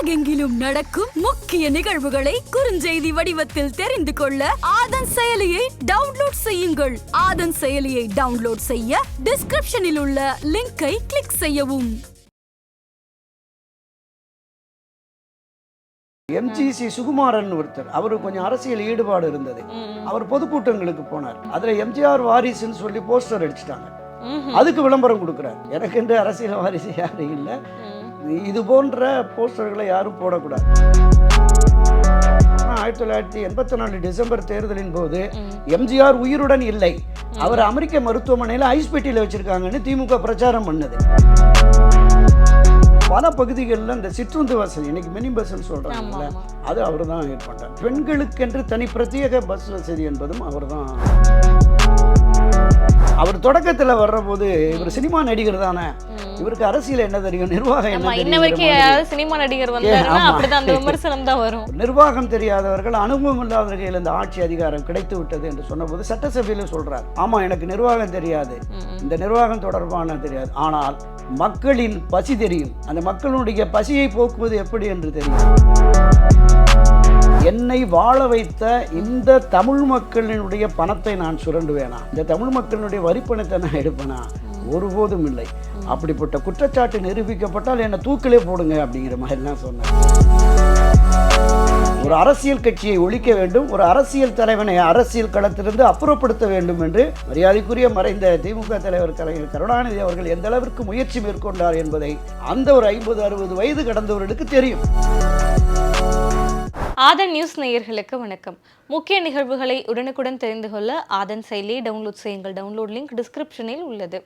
உலகெங்கிலும் நடக்கும் முக்கிய நிகழ்வுகளை குறுஞ்செய்தி வடிவத்தில் தெரிந்து கொள்ள ஆதன் செயலியை டவுன்லோட் செய்யுங்கள். ஆதன் செயலியை டவுன்லோட் செய்ய டிஸ்கிரிப்ஷனில் உள்ள லிங்கை கிளிக் செய்யவும். எம்ஜிசி சுகுமாரன் ஒருத்தர், அவருக்கு கொஞ்சம் அரசியல் ஈடுபாடு இருந்தது. அவர் பொதுக்கூட்டங்களுக்கு போனார். அதுல எம்ஜிஆர் வாரிசுன்னு சொல்லி போஸ்டர் அடிச்சுட்டாங்க. அதுக்கு விளம்பரம் கொடுக்குறார். எனக்கு என்று அரசியல் வாரிசு யாரும் இல்லை, இது போன்ற போஸ்டர்களை யாரும் போடக்கூடாது. 1984 டிசம்பர் தேர்தலின் போது எம்ஜிஆர் உயிருடன் இல்லை, அவர் அமெரிக்க மருத்துவமனையில் ஐஸ் பெட்டியில் வச்சிருக்காங்கன்னு திமுக பிரச்சாரம் பண்ணது. பல பகுதிகளில் இந்த சிற்றுந்து வசதி, இன்னைக்கு மினி பஸ்ன்னு சொல்றாங்கல்ல, அது அவர் தான் ஏற்பட்டார். பெண்களுக்கென்று தனி பிரத்யேக பஸ் வசதி என்பதும் அவர் தான். அவர் தொடக்கத்தில் வர்ற போது இவர் சினிமா நடிகர் தானே, இவருக்கு அரசியல் என்ன தெரியும், நிர்வாகம் என்ன தெரியும், சினிமா நடிகர் வந்தாருன்னா விமர்சனம் தான் வரும். நிர்வாகம் தெரியாதவர்கள், அனுபவம் இல்லாதவர்கள் இந்த ஆட்சி அதிகாரம் கிடைத்து விட்டது என்று சொன்னபோது சட்டசபையில் சொல்றார், ஆமா எனக்கு நிர்வாகம் தெரியாது, இந்த நிர்வாகம் தொடர்பான தெரியாது, ஆனால் மக்களின் பசி தெரியும், அந்த மக்களுடைய பசியை போக்குவது எப்படி என்று தெரியும். என்னை வாழ வைத்த இந்த தமிழ் மக்களினுடைய பணத்தை நான் சுரண்டுவேனா, இந்த தமிழ் மக்களினுடைய வரிப்பணத்தை நான் எடுப்பேனா, ஒருபோதும் இல்லை. அப்படிப்பட்ட குற்றச்சாட்டு நிரூபிக்கப்பட்டால் என்னை தூக்கிலே போடுங்க அப்படிங்கிற மாதிரிலாம் சொன்னார். ஒரு அரசியல் கட்சியை ஒழிக்க வேண்டும், ஒரு அரசியல் தலைவனை அரசியல் களத்திலிருந்து அப்புறப்படுத்த வேண்டும் என்று மரியாதைக்குரிய மறைந்த திமுக தலைவர் கலைஞர் கருணாநிதி அவர்கள் எந்த அளவிற்கு முயற்சி மேற்கொண்டார் என்பதை அந்த ஒரு 50-60 வயது கடந்தவர்களுக்கு தெரியும். ஆதன் நியூஸ் நேயர்களுக்கு வணக்கம். முக்கிய நிகழ்வுகளை உடனுக்குடன் தெரிந்து கொள்ள ஆதன் செயலியை டவுன்லோட் செய்யுங்கள். டவுன்லோட் லிங்க் டிஸ்கிரிப்ஷனில் உள்ளது.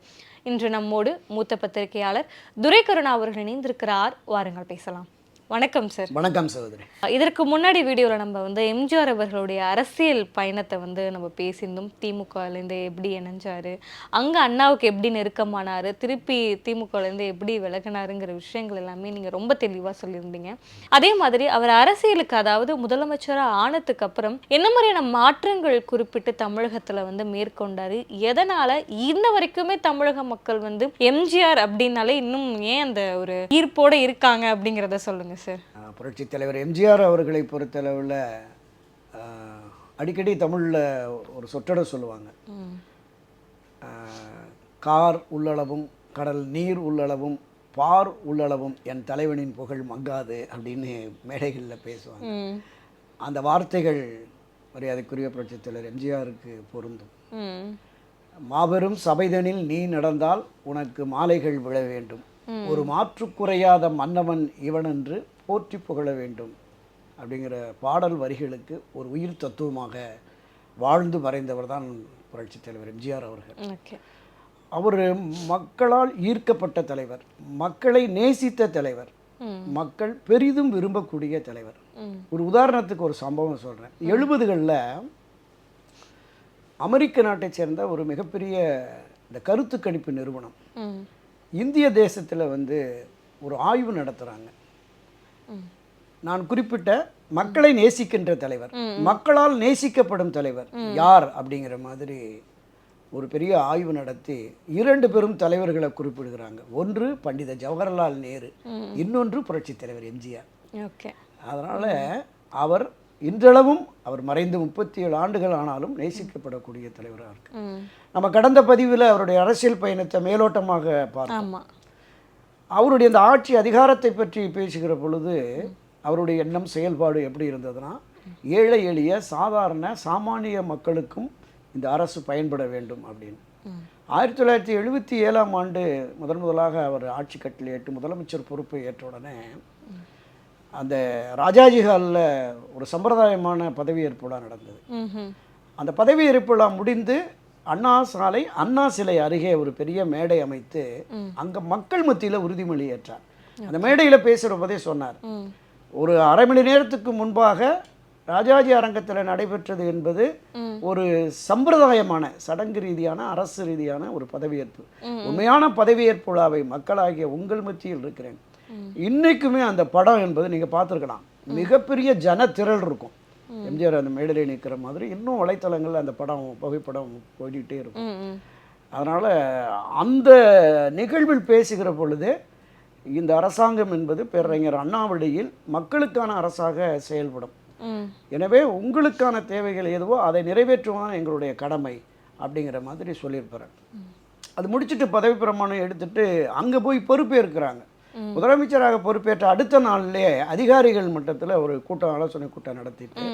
இன்று நம்மோடு மூத்த பத்திரிகையாளர் துரை கருணா அவர்கள் இணைந்திருக்கிறார். வாருங்கள் பேசலாம். வணக்கம் சார். வணக்கம் சகோதரி. இதற்கு முன்னாடி வீடியோவில் நம்ம எம்ஜிஆர் அவர்களுடைய அரசியல் பயணத்தை நம்ம பேசியிருந்தோம். திமுகலேருந்து எப்படி இணைஞ்சாரு, அங்கே அண்ணாவுக்கு எப்படி நெருக்கமானார், திருப்பி திமுகலேருந்து எப்படி விலகினாருங்கிற விஷயங்கள் எல்லாமே நீங்கள் ரொம்ப தெளிவாக சொல்லியிருந்தீங்க. அதே மாதிரி அவர் அரசியலுக்கு, அதாவது முதலமைச்சராக ஆனதுக்கு அப்புறம் என்ன மாதிரியான மாற்றங்கள் குறிப்பிட்டு தமிழகத்தில் மேற்கொண்டார், எதனால் இன்ன வரைக்குமே தமிழக மக்கள் எம்ஜிஆர் அப்படின்னாலே இன்னும் ஏன் அந்த ஒரு ஈர்ப்போடு இருக்காங்க அப்படிங்கிறத சொல்லுங்கள் சார். புரட்சி தலைவர் எம்ஜிஆர் அவர்களை பொறுத்தளவில் அடிக்கடி தமிழில் ஒரு சொற்றொடர் சொல்லுவாங்க, கார் உள்ளளவும் கடல் நீர் உள்ளளவும் பார் உள்ளளவும் என் தலைவனின் புகழ் மங்காது அப்படின்னு மேடைகளில் பேசுவாங்க. அந்த வார்த்தைகள் மரியாதைக்குரிய புரட்சி தலைவர் எம்ஜிஆருக்கு பொருந்தும். மாபெரும் சபைதனில் நீ நடந்தால் உனக்கு மாலைகள் விழ வேண்டும், ஒரு மாற்றுக்குறையாத மன்னவன் இவன் என்று போற்றி புகழ வேண்டும் அப்படிங்கிற பாடல் வரிகளுக்கு ஒரு உயிர் தத்துவமாக வாழ்ந்து மறைந்தவர் தான் புரட்சி தலைவர் எம்ஜிஆர் அவர்கள். அவர் மக்களால் ஈர்க்கப்பட்ட தலைவர், மக்களை நேசித்த தலைவர், மக்கள் பெரிதும் விரும்பக்கூடிய தலைவர். ஒரு உதாரணத்துக்கு ஒரு சம்பவம் சொல்கிறேன். 70களில் அமெரிக்க நாட்டை சேர்ந்த ஒரு மிகப்பெரிய இந்த கருத்து கணிப்பு நிறுவனம் இந்திய தேசத்தில் ஒரு ஆய்வு நடத்துகிறாங்க. நான் குறிப்பிட்ட மக்களை நேசிக்கின்ற தலைவர், மக்களால் நேசிக்கப்படும் தலைவர் யார் அப்படிங்கிற மாதிரி ஒரு பெரிய ஆய்வு நடத்தி 2 பெரும் தலைவர்களை குறிப்பிடுகிறாங்க. ஒன்று பண்டித ஜவஹர்லால் நேரு, இன்னொன்று புரட்சி தலைவர் எம்ஜிஆர். அதனால் அவர் இன்றளவும், அவர் மறைந்து 37 ஆண்டுகள் ஆனாலும் நேசிக்கப்படக்கூடிய தலைவராக இருக்கு. நம்ம கடந்த பதிவில் அவருடைய அரசியல் பயணத்தை மேலோட்டமாக பார்த்தோம். அவருடைய அந்த ஆட்சி அதிகாரத்தை பற்றி பேசுகிற பொழுது அவருடைய எண்ணம் செயல்பாடு எப்படி இருந்ததுன்னா, ஏழை எளிய சாதாரண சாமானிய மக்களுக்கும் இந்த அரசு பயன்பட வேண்டும் அப்படின்னு. 1977ஆம் ஆண்டு முதலாக அவர் ஆட்சி கட்டளையிட்டு முதலமைச்சர் பொறுப்பை ஏற்ற உடனே அந்த ராஜாஜி ஹாலில் ஒரு சம்பிரதாயமான பதவியேற்பு விழா நடந்தது. அந்த பதவியேற்பு விழா முடிந்து அண்ணா சாலை அண்ணா சிலை அருகே ஒரு பெரிய மேடை அமைத்து அங்கே மக்கள் மத்தியில் உறுதிமொழி ஏற்றார். அந்த மேடையில் பேசுகிற போதே சொன்னார், ஒரு அரை மணி நேரத்துக்கு முன்பாக ராஜாஜி அரங்கத்தில் நடைபெற்றது என்பது ஒரு சம்பிரதாயமான சடங்கு ரீதியான அரசு ரீதியான ஒரு பதவியேற்பு. உண்மையான பதவியேற்பு விழாவை மக்களாகிய உங்கள் மத்தியில் இருக்கிறேன். இன்னைக்குமே அந்த படம் என்பது நீங்கள் பார்த்துருக்கலாம், மிகப்பெரிய ஜன திரள் இருக்கும். எம்ஜிஆர் அந்த மேடையில் நிற்கிற மாதிரி இன்னும் வலைத்தளங்களில் அந்த படம் புகைப்படம் போய்கிட்டே இருக்கும். அதனால் அந்த நிகழ்வில் பேசுகிற பொழுது இந்த அரசாங்கம் என்பது பேரறிஞர் அண்ணா வழியில் மக்களுக்கான அரசாக செயல்படும். எனவே உங்களுக்கான தேவைகள் எதுவோ அதை நிறைவேற்றுவதுதான் எங்களுடைய கடமை அப்படிங்கிற மாதிரி சொல்லியிருப்பார். அது முடிச்சுட்டு பதவி பிரமாணம் எடுத்துட்டு அங்கே போய் பொறுப்பேற்கிறாங்க. முதலமைச்சராக பொறுப்பேற்ற அடுத்த நாள்லேயே அதிகாரிகள் மட்டத்தில் ஒரு கூட்டம், ஆலோசனை கூட்டம் நடத்திட்டு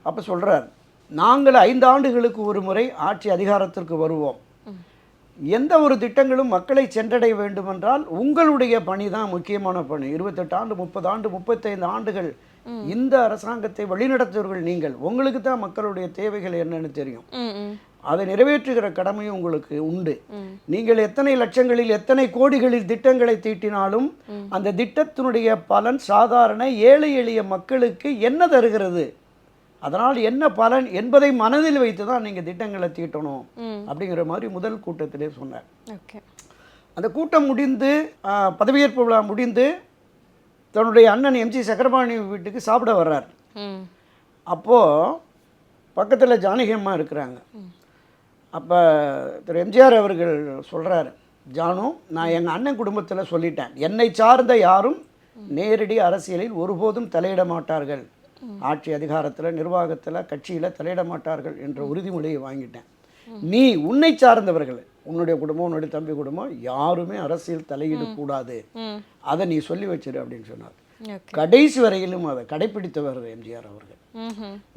அப்போ சொல்கிறார், நாங்கள் 5 ஆண்டுகளுக்கு ஒரு முறை ஆட்சி அதிகாரத்திற்கு வருவோம். எந்த ஒரு திட்டங்களும் மக்களை சென்றடைய வேண்டுமென்றால் உங்களுடைய பணி தான் முக்கியமான பணி. 28 ஆண்டு 30 ஆண்டு 35 ஆண்டுகள் இந்த அரசாங்கத்தை வழிநடத்துவர்கள் நீங்கள். உங்களுக்கு தான் மக்களுடைய தேவைகள் என்னன்னு தெரியும். அதை நிறைவேற்றுகிற கடமையும் உங்களுக்கு உண்டு. நீங்கள் எத்தனை லட்சங்களில் எத்தனை கோடிகளில் திட்டங்களை தீட்டினாலும் அந்த திட்டத்தினுடைய பலன் சாதாரண ஏழை எளிய மக்களுக்கு என்ன தருகிறது, அதனால் என்ன பலன் என்பதை மனதில் வைத்து தான் நீங்கள் திட்டங்களை தீட்டணும் அப்படிங்கிற மாதிரி முதல் கூட்டத்திலே சொன்னார். அந்த கூட்டம் முடிந்து பதவியேற்பு விழா முடிந்து தன்னுடைய அண்ணன் எம்ஜி சக்கரபாணி வீட்டுக்கு சாப்பிட வர்றார். அப்போது பக்கத்தில் ஜானகி அம்மா இருக்கிறாங்க. அப்போ திரு எம்ஜிஆர் அவர்கள் சொல்கிறாரு, ஜானு, நான் எங்கள் அண்ணன் குடும்பத்தில் சொல்லிட்டேன், என்னை சார்ந்த யாரும் நேரடி அரசியலில் ஒருபோதும் தலையிட மாட்டார்கள், ஆட்சி அதிகாரத்தில் நிர்வாகத்தில் கட்சியில் தலையிட மாட்டார்கள் என்ற உறுதிமொழியை வாங்கிட்டேன். நீ உன்னை சார்ந்தவர்கள், உன்னுடைய குடும்பம் உன்னுடைய தம்பி குடும்பம் யாருமே அரசியல் தலையிடக்கூடாது, அதை நீ சொல்லி வச்சிரு அப்படின்னு சொன்னார். கடைசி வரையிலும் அதை கடைப்பிடித்தவர் எம்ஜிஆர் அவர்கள்.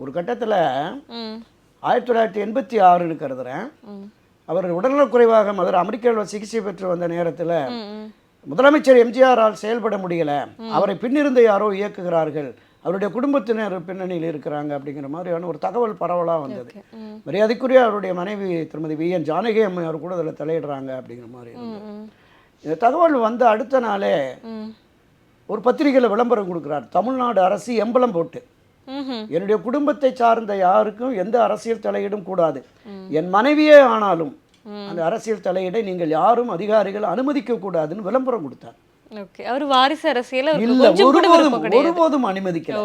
ஒரு கட்டத்தில் 1986 கருதுறேன், அவர் உடல்நலக்குறைவாக மதுரை அமெரிக்காவில் சிகிச்சை பெற்று வந்த நேரத்தில் முதலமைச்சர் எம்ஜிஆரால் செயல்பட முடியல, அவரை பின்னிருந்து யாரோ இயக்குகிறார்கள், அவருடைய குடும்பத்தினர் பின்னணியில் இருக்கிறாங்க அப்படிங்கிற மாதிரியான ஒரு தகவல் பரவலாக வந்தது. மரியாதைக்குரிய அவருடைய மனைவி திருமதி VN ஜானகி அம்மையார் கூட அதில் தலையிடுறாங்க அப்படிங்கிற மாதிரி இருந்தது. இந்த தகவல் வந்து அடுத்த நாளே ஒரு பத்திரிகையில் விளம்பரம் கொடுக்குறார், தமிழ்நாடு அரசு எம்பலம் போட்டு, என்னுடைய குடும்பத்தை சார்ந்த யாருக்கும் எந்த அரசியல் தலையிடும் கூடாது, என் மனைவியே ஆனாலும் அந்த அரசியல் தலையிட நீங்கள் யாரும் அதிகாரிகள் அனுமதிக்க கூடாதுன்னு விளம்பரம் கொடுத்தார். அவர் வாரிசு அரசியல் ஒருபோதும் அனுமதிக்கல.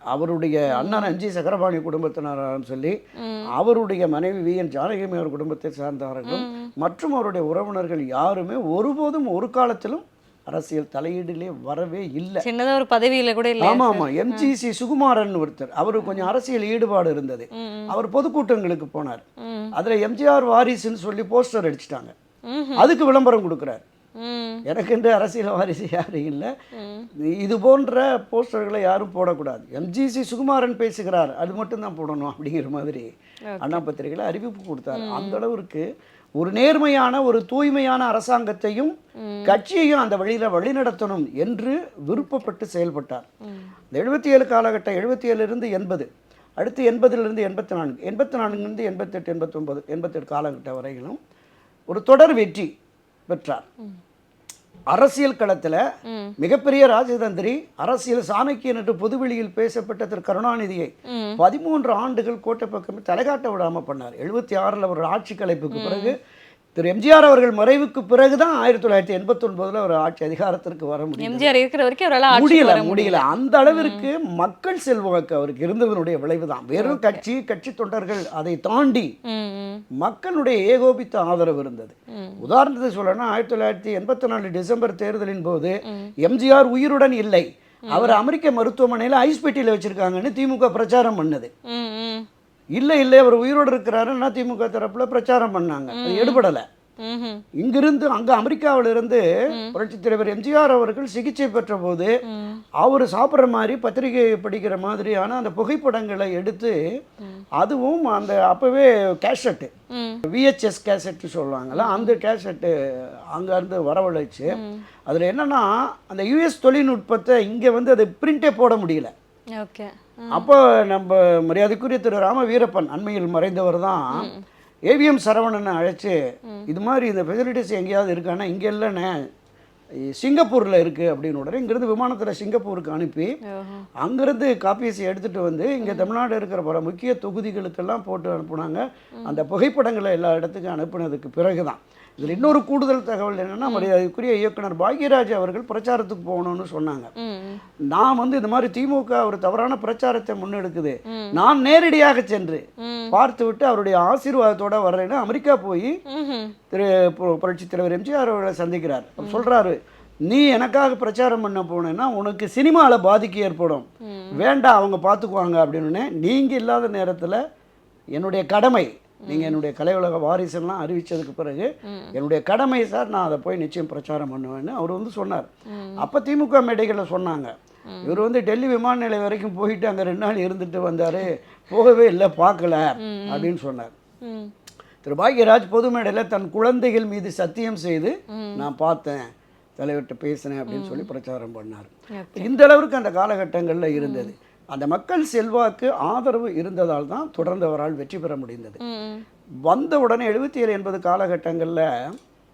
அவருடைய அண்ணன் எம்ஜி சக்கரபாணி குடும்பத்தினராலும் சொல்லி, அவருடைய மனைவி VN ஜானகி அம்மையார் குடும்பத்தை சார்ந்தவர்களும் மற்றும் அவருடைய உறவினர்கள் யாருமே ஒருபோதும் ஒரு காலத்திலும் அரசியல் தலையீடுலே வரவே இல்லை. சின்னதாக ஒரு பதவியில் கூட இல்லை. ஆமாம் ஆமாம். MGC சுகுமாரன் ஒருத்தர், அவருக்கு கொஞ்சம் அரசியல் ஈடுபாடு இருந்தது. அவர் பொதுக்கூட்டங்களுக்கு போனார். அதில் எம்ஜிஆர் வாரிசுன்னு சொல்லி போஸ்டர் அடிச்சிட்டாங்க. அதுக்கு விளம்பரம் கொடுக்குறாரு. எனக்கென்று அரசியல் வாரிசு யாரும் இல்லை, இது போன்ற போஸ்டர்களை யாரும் போடக்கூடாது, MGC சுகுமாரன் பேசுகிறார் அது மட்டும்தான் போடணும் அப்படிங்கிற மாதிரி அண்ணா பத்திரிகையில் அறிவிப்பு கொடுத்தார். அந்த அளவிற்கு ஒரு நேர்மையான ஒரு தூய்மையான அரசாங்கத்தையும் கட்சியையும் அந்த வழியில் வழிநடத்தணும் என்று விருப்பப்பட்டு செயல்பட்டார். இந்த 77 காலகட்டம், 77லிருந்து 80, அடுத்து 80லிருந்து 84, 84லிருந்து 88, 89, 88 காலகட்டம் வரையிலும் ஒரு தொடர் வெற்றி பெற்றார். அரசியல் களத்தில் மிகப்பெரிய ராஜதந்திரி, அரசியல் சாணக்கியன் என்று பொதுவெளியில் பேசப்பட்ட திரு கருணாநிதியை 13 ஆண்டுகள் கோட்டை பக்கம் தலைகாட்ட விடாமல் பண்ணார். 76 ஒரு ஆட்சி கலைப்புக்கு பிறகு, திரு எம்ஜிஆர் அவர்கள் மறைவுக்கு பிறகுதான் 1989 ஒரு ஆட்சி அதிகாரத்திற்கு வர முடியல. அந்த அளவிற்கு மக்கள் செல்வாக்கு அவருக்கு இருந்ததனுடைய விளைவுதான். வெறும் கட்சி தொண்டர்கள் அதை தாண்டி மக்களுடைய ஏகோபித்த ஆதரவு இருந்தது. உதாரணத்தை சொல்லணும்னா 1984 டிசம்பர் தேர்தலின் போது எம்ஜிஆர் உயிருடன் இல்லை, அவர் அமெரிக்க மருத்துவமனையில் ஐஸ் பெட்டியில் வச்சிருக்காங்கன்னு திமுக பிரச்சாரம் பண்ணது. இல்லை அவர் உயிரோடு இருக்கிறாருன்னா திமுக தரப்புல பிரச்சாரம் பண்ணாங்க. அது எடுபடலை. இங்கிருந்து அங்கே அமெரிக்காவிலிருந்து புரட்சித் தலைவர் எம்ஜிஆர் அவர்கள் சிகிச்சை பெற்ற போது அவர் சாப்பிட்ற மாதிரி பத்திரிகை படிக்கிற மாதிரியான அந்த புகைப்படங்களை எடுத்து, அதுவும் அந்த அப்போவே கேசட்டு VHS கேசட்டு சொல்லுவாங்கல்ல, அந்த கேசட்டு அங்கேருந்து வரவழைச்சு, அதில் என்னன்னா அந்த US தொழில்நுட்பத்தை இங்கே வந்து அதை பிரிண்டே போட முடியல. அப்போ நம்ம மரியாதைக்குரிய திரு ராம வீரப்பன், அண்மையில் மறைந்தவர் தான், AVM சரவணனை அழைச்சி, இது மாதிரி இந்த ஃபெசிலிட்டிஸ் எங்கேயாவது இருக்கான்னா, இங்கே இல்லைண்ணே சிங்கப்பூரில் இருக்குது அப்படின்னு உடனே இங்கேருந்து விமானத்தில் சிங்கப்பூருக்கு அனுப்பி அங்கேருந்து காப்பீஸை எடுத்துகிட்டு வந்து இங்கே தமிழ்நாடு இருக்கிற பல முக்கிய தொகுதிகளுக்கெல்லாம் போட்டு அனுப்புனாங்க. அந்த புகைப்படங்களை எல்லா இடத்துக்கும் அனுப்பினதுக்கு பிறகு தான். இதில் இன்னொரு கூடுதல் தகவல் என்னென்னா, மரியாதைக்குரிய இயக்குனர் பாக்யராஜ் அவர்கள் பிரச்சாரத்துக்கு போகணும்னு சொன்னாங்க. நான் வந்து இந்த மாதிரி திமுக ஒரு தவறான பிரச்சாரத்தை முன்னெடுக்குது, நான் நேரடியாக சென்று பார்த்து விட்டு அவருடைய ஆசீர்வாதத்தோட வர்றேன்னு அமெரிக்கா போய் திரு புரட்சி தலைவர் எம்ஜிஆர் அவர்களை சந்திக்கிறார். சொல்றாரு, நீ எனக்காக பிரச்சாரம் பண்ண போனேன்னா உனக்கு சினிமாவில் பாதிப்பு ஏற்படும், வேண்டாம் அவங்க பார்த்துக்குவாங்க அப்படின்னு. நீங்கள் இல்லாத நேரத்தில் என்னுடைய கடமை, நீங்கள் என்னுடைய கலை உலக வாரிசுலாம் அறிவித்ததுக்கு பிறகு என்னுடைய கடமை சார், நான் அதை போய் நிச்சயம் பிரச்சாரம் பண்ணுவேன்னு அவர் வந்து சொன்னார். அப்போ திமுக மேடைகளில் சொன்னாங்க, இவர் வந்து டெல்லி விமான நிலையம் வரைக்கும் போயிட்டு அங்கே 2 நாள் இருந்துட்டு வந்தார், போகவே இல்லை, பார்க்கல அப்படின்னு சொன்னார். திரு பாக்யராஜ் பொது மேடையில் தன் குழந்தைகள் மீது சத்தியம் செய்து நான் பார்த்தேன், தலைவர்கிட்ட பேசினேன் அப்படின்னு சொல்லி பிரச்சாரம் பண்ணார். இந்த அளவுக்கு அந்த காலகட்டங்களில் இருந்தது. அந்த மக்கள் செல்வாக்கு ஆதரவு இருந்ததால் தான் தொடர்ந்து அவரால் வெற்றி பெற முடிந்தது. வந்த உடனே 77-80 காலகட்டங்களில்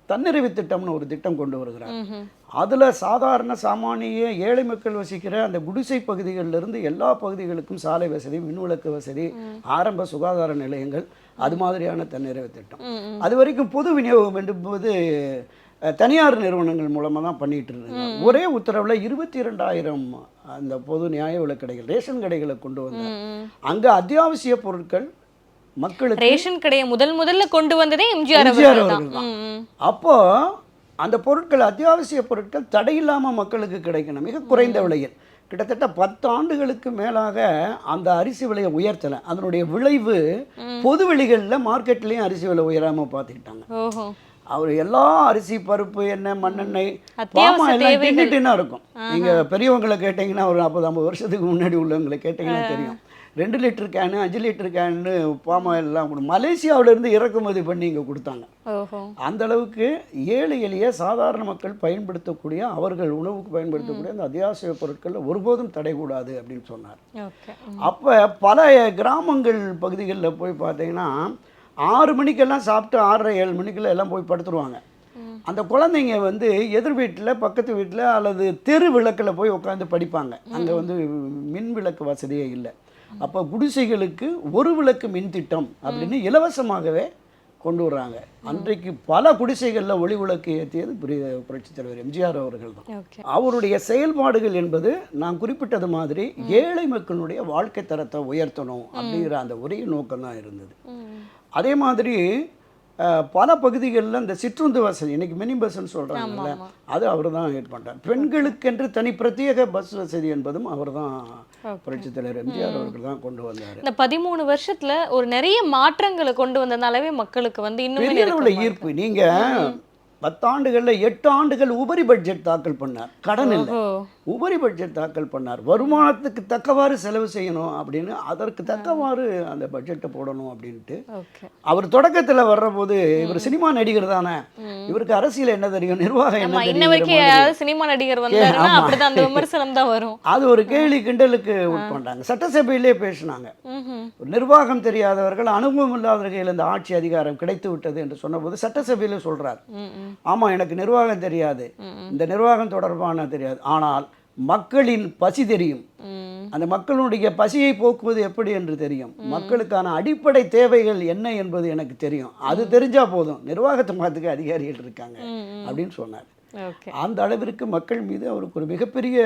தன்னிறைவு திட்டம்னு ஒரு திட்டம் கொண்டு வருகிறார். அதில் சாதாரண சாமானிய ஏழை மக்கள் வசிக்கிற அந்த குடிசை பகுதிகளிலிருந்து எல்லா பகுதிகளுக்கும் சாலை வசதி, மின்விளக்கு வசதி, ஆரம்ப சுகாதார நிலையங்கள், அது மாதிரியான தன்னிறைவு திட்டம். அது வரைக்கும் பொது விநியோகம் என்பது தனியார் நிறுவனங்கள் மூலமாக தான் பண்ணிகிட்டு இருந்தாங்க. ஒரே உத்தரவில் 22,000 அந்த பொது நியாய விலைக் கடைகள், ரேஷன் கடைகளை கொண்டு வந்தாங்க. அங்கே அத்தியாவசிய பொருட்கள் மக்களுக்கு, ரேஷன் கடையை முதல்ல கொண்டு வந்ததே எம்ஜிஆர் அவர்கள் தான். அப்போ அந்த பொருட்கள், அத்தியாவசிய பொருட்கள் தடையில்லாமல் மக்களுக்கு கிடைக்கணும், மிக குறைந்த விலையில். கிட்டத்தட்ட 10 ஆண்டுகளுக்கு மேலாக அந்த அரிசி விலையை உயர்த்தலை. அதனுடைய விளைவு பொது வெளிகளில் மார்க்கெட்லேயும் அரிசி விலை உயராமல் பார்த்துக்கிட்டாங்க. அவர் எல்லா அரிசி, பருப்பு, எண்ணெய், மண்ணெண்ணெய், பாமா எல்லாம் தின்னுட்டுன்னா இருக்கும். நீங்கள் பெரியவங்களை கேட்டிங்கன்னா ஒரு 40-50 வருஷத்துக்கு முன்னாடி உள்ளவங்களை கேட்டிங்கன்னா தெரியும். 2 லிட்டர் கேனு, 5 லிட்டர் கேனு பாமா எல்லாம் மலேசியாவிலேருந்து இறக்குமதி பண்ணி இங்கே கொடுத்தாங்க. அந்த அளவுக்கு ஏழை எளிய சாதாரண மக்கள் பயன்படுத்தக்கூடிய, அவர்கள் உணவுக்கு பயன்படுத்தக்கூடிய அந்த அத்தியாவசிய பொருட்கள் ஒருபோதும் தடைக்கூடாது அப்படின்னு சொன்னார். அப்போ பல கிராமங்கள் பகுதிகளில் போய் பார்த்தீங்கன்னா 6 மணிக்கெல்லாம் சாப்பிட்டு 6:30-7 மணிக்கெல்லாம் எல்லாம் போய் படுத்துருவாங்க. அந்த குழந்தைங்க வந்து எதிர் வீட்டில், பக்கத்து வீட்டில் அல்லது தெரு விளக்கில் போய் உட்காந்து படிப்பாங்க. அங்கே வந்து மின் விளக்கு வசதியே இல்லை. அப்போ குடிசைகளுக்கு 1 விளக்கு மின் திட்டம் அப்படின்னு இலவசமாகவே கொண்டு வர்றாங்க. அன்றைக்கு பல குடிசைகளில் ஒளி விளக்கு ஏற்றியது புரட்சித் தலைவர் எம்ஜிஆர் அவர்கள் தான். அவருடைய செயல்பாடுகள் என்பது நான் குறிப்பிட்டது மாதிரி ஏழை மக்களுடைய வாழ்க்கை தரத்தை உயர்த்தணும் அப்படிங்கிற அந்த ஒரே நோக்கம் தான் இருந்தது. அதே மாதிரி பல பகுதிகளில் இந்த சிற்றுந்து வசதி, இன்னைக்கு மினி பஸ்ன்னு சொல்கிறாங்கல்ல, அது அவர் தான் ஏற்பட்டார். பெண்களுக்கென்று தனி பிரத்யேக பஸ் வசதி என்பதும் அவர் தான், புரட்சித் தலைவர் எம்ஜிஆர் அவர்கள் தான் கொண்டு வந்தார். இந்த 13 வருஷத்துல ஒரு நிறைய மாற்றங்களை கொண்டு வந்ததுனாலவே மக்களுக்கு வந்து இன்னும் பெரிய அளவில் ஈர்ப்பு. நீங்கள் 10 ஆண்டுகளில் 8 ஆண்டுகள் உபரி பட்ஜெட் தாக்கல் பண்ணார். கடன் இல்லை, உபரி பட்ஜெட் தாக்கல் பண்ணார். வருமானத்துக்கு தக்கவாறு செலவு செய்யணும் அப்படின்னு, அதற்கு தக்கவாறு அந்த பட்ஜெட்டை போடணும் அப்படின்ட்டு. அவர் தொடக்கத்தில் வர்றபோது இவர் சினிமா நடிகர் தானே, இவருக்கு அரசியல் என்ன தெரியும், நிர்வாகம் என்ன தெரியும், சினிமா நடிகர் அந்த விமர்சனம் தான் வரும். அது ஒரு கேலி கிண்டலுக்கு உட்பட்டாங்க. சட்டசபையிலே பேசினாங்க, நிர்வாகம் தெரியாதவர்கள், அனுபவம் இல்லாதவர்கள் இந்த ஆட்சி அதிகாரம் கிடைத்து விட்டது என்று சொன்னபோது சட்டசபையில சொல்றார், ஆமா எனக்கு நிர்வாகம் தெரியாது, இந்த நிர்வாகம் தொடர்பான தெரியாது, ஆனால் மக்களின் பசி தெரியும், அந்த மக்களுடைய பசியை போக்குவது எப்படி என்று தெரியும், மக்களுக்கான அடிப்படை தேவைகள் என்ன என்பது எனக்கு தெரியும், அது தெரிஞ்சா போதும், நிர்வாகத்தை மாத்துக்க அதிகாரிகள் இருக்காங்க அப்படின்னு சொன்னார். அந்த அளவிற்கு மக்கள் மீது அவருக்கு ஒரு மிகப்பெரிய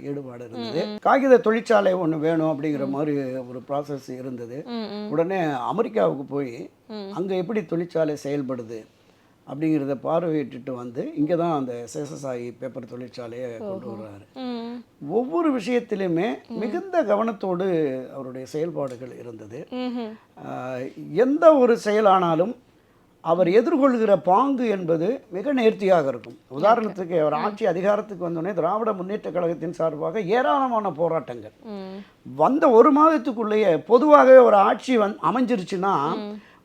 ஈடுபாடு இருந்தது. காகித தொழிற்சாலை ஒன்று வேணும் அப்படிங்கிற மாதிரி ஒரு ப்ராசஸ் இருந்தது. உடனே அமெரிக்காவுக்கு போய் அங்கே எப்படி தொழிற்சாலை செயல்படுது அப்படிங்கிறத பார்வையிட்டு வந்து இங்கே தான் அந்த சேஷசாயி பேப்பர் தொழிற்சாலையை கொண்டு வர்றாரு. ஒவ்வொரு விஷயத்திலுமே மிகுந்த கவனத்தோடு அவருடைய செயல்பாடுகள் இருந்தது. எந்த ஒரு செயலானாலும் அவர் எதிர்கொள்கிற பாங்கு என்பது மிக நேர்த்தியாக இருக்கும். உதாரணத்துக்கு அவர் ஆட்சி அதிகாரத்துக்கு வந்தோடனே திராவிட முன்னேற்ற கழகத்தின் சார்பாக ஏராளமான போராட்டங்கள் வந்த 1 மாதத்துக்குள்ளேயே, பொதுவாகவே ஒரு ஆட்சி அமைஞ்சிருச்சுன்னா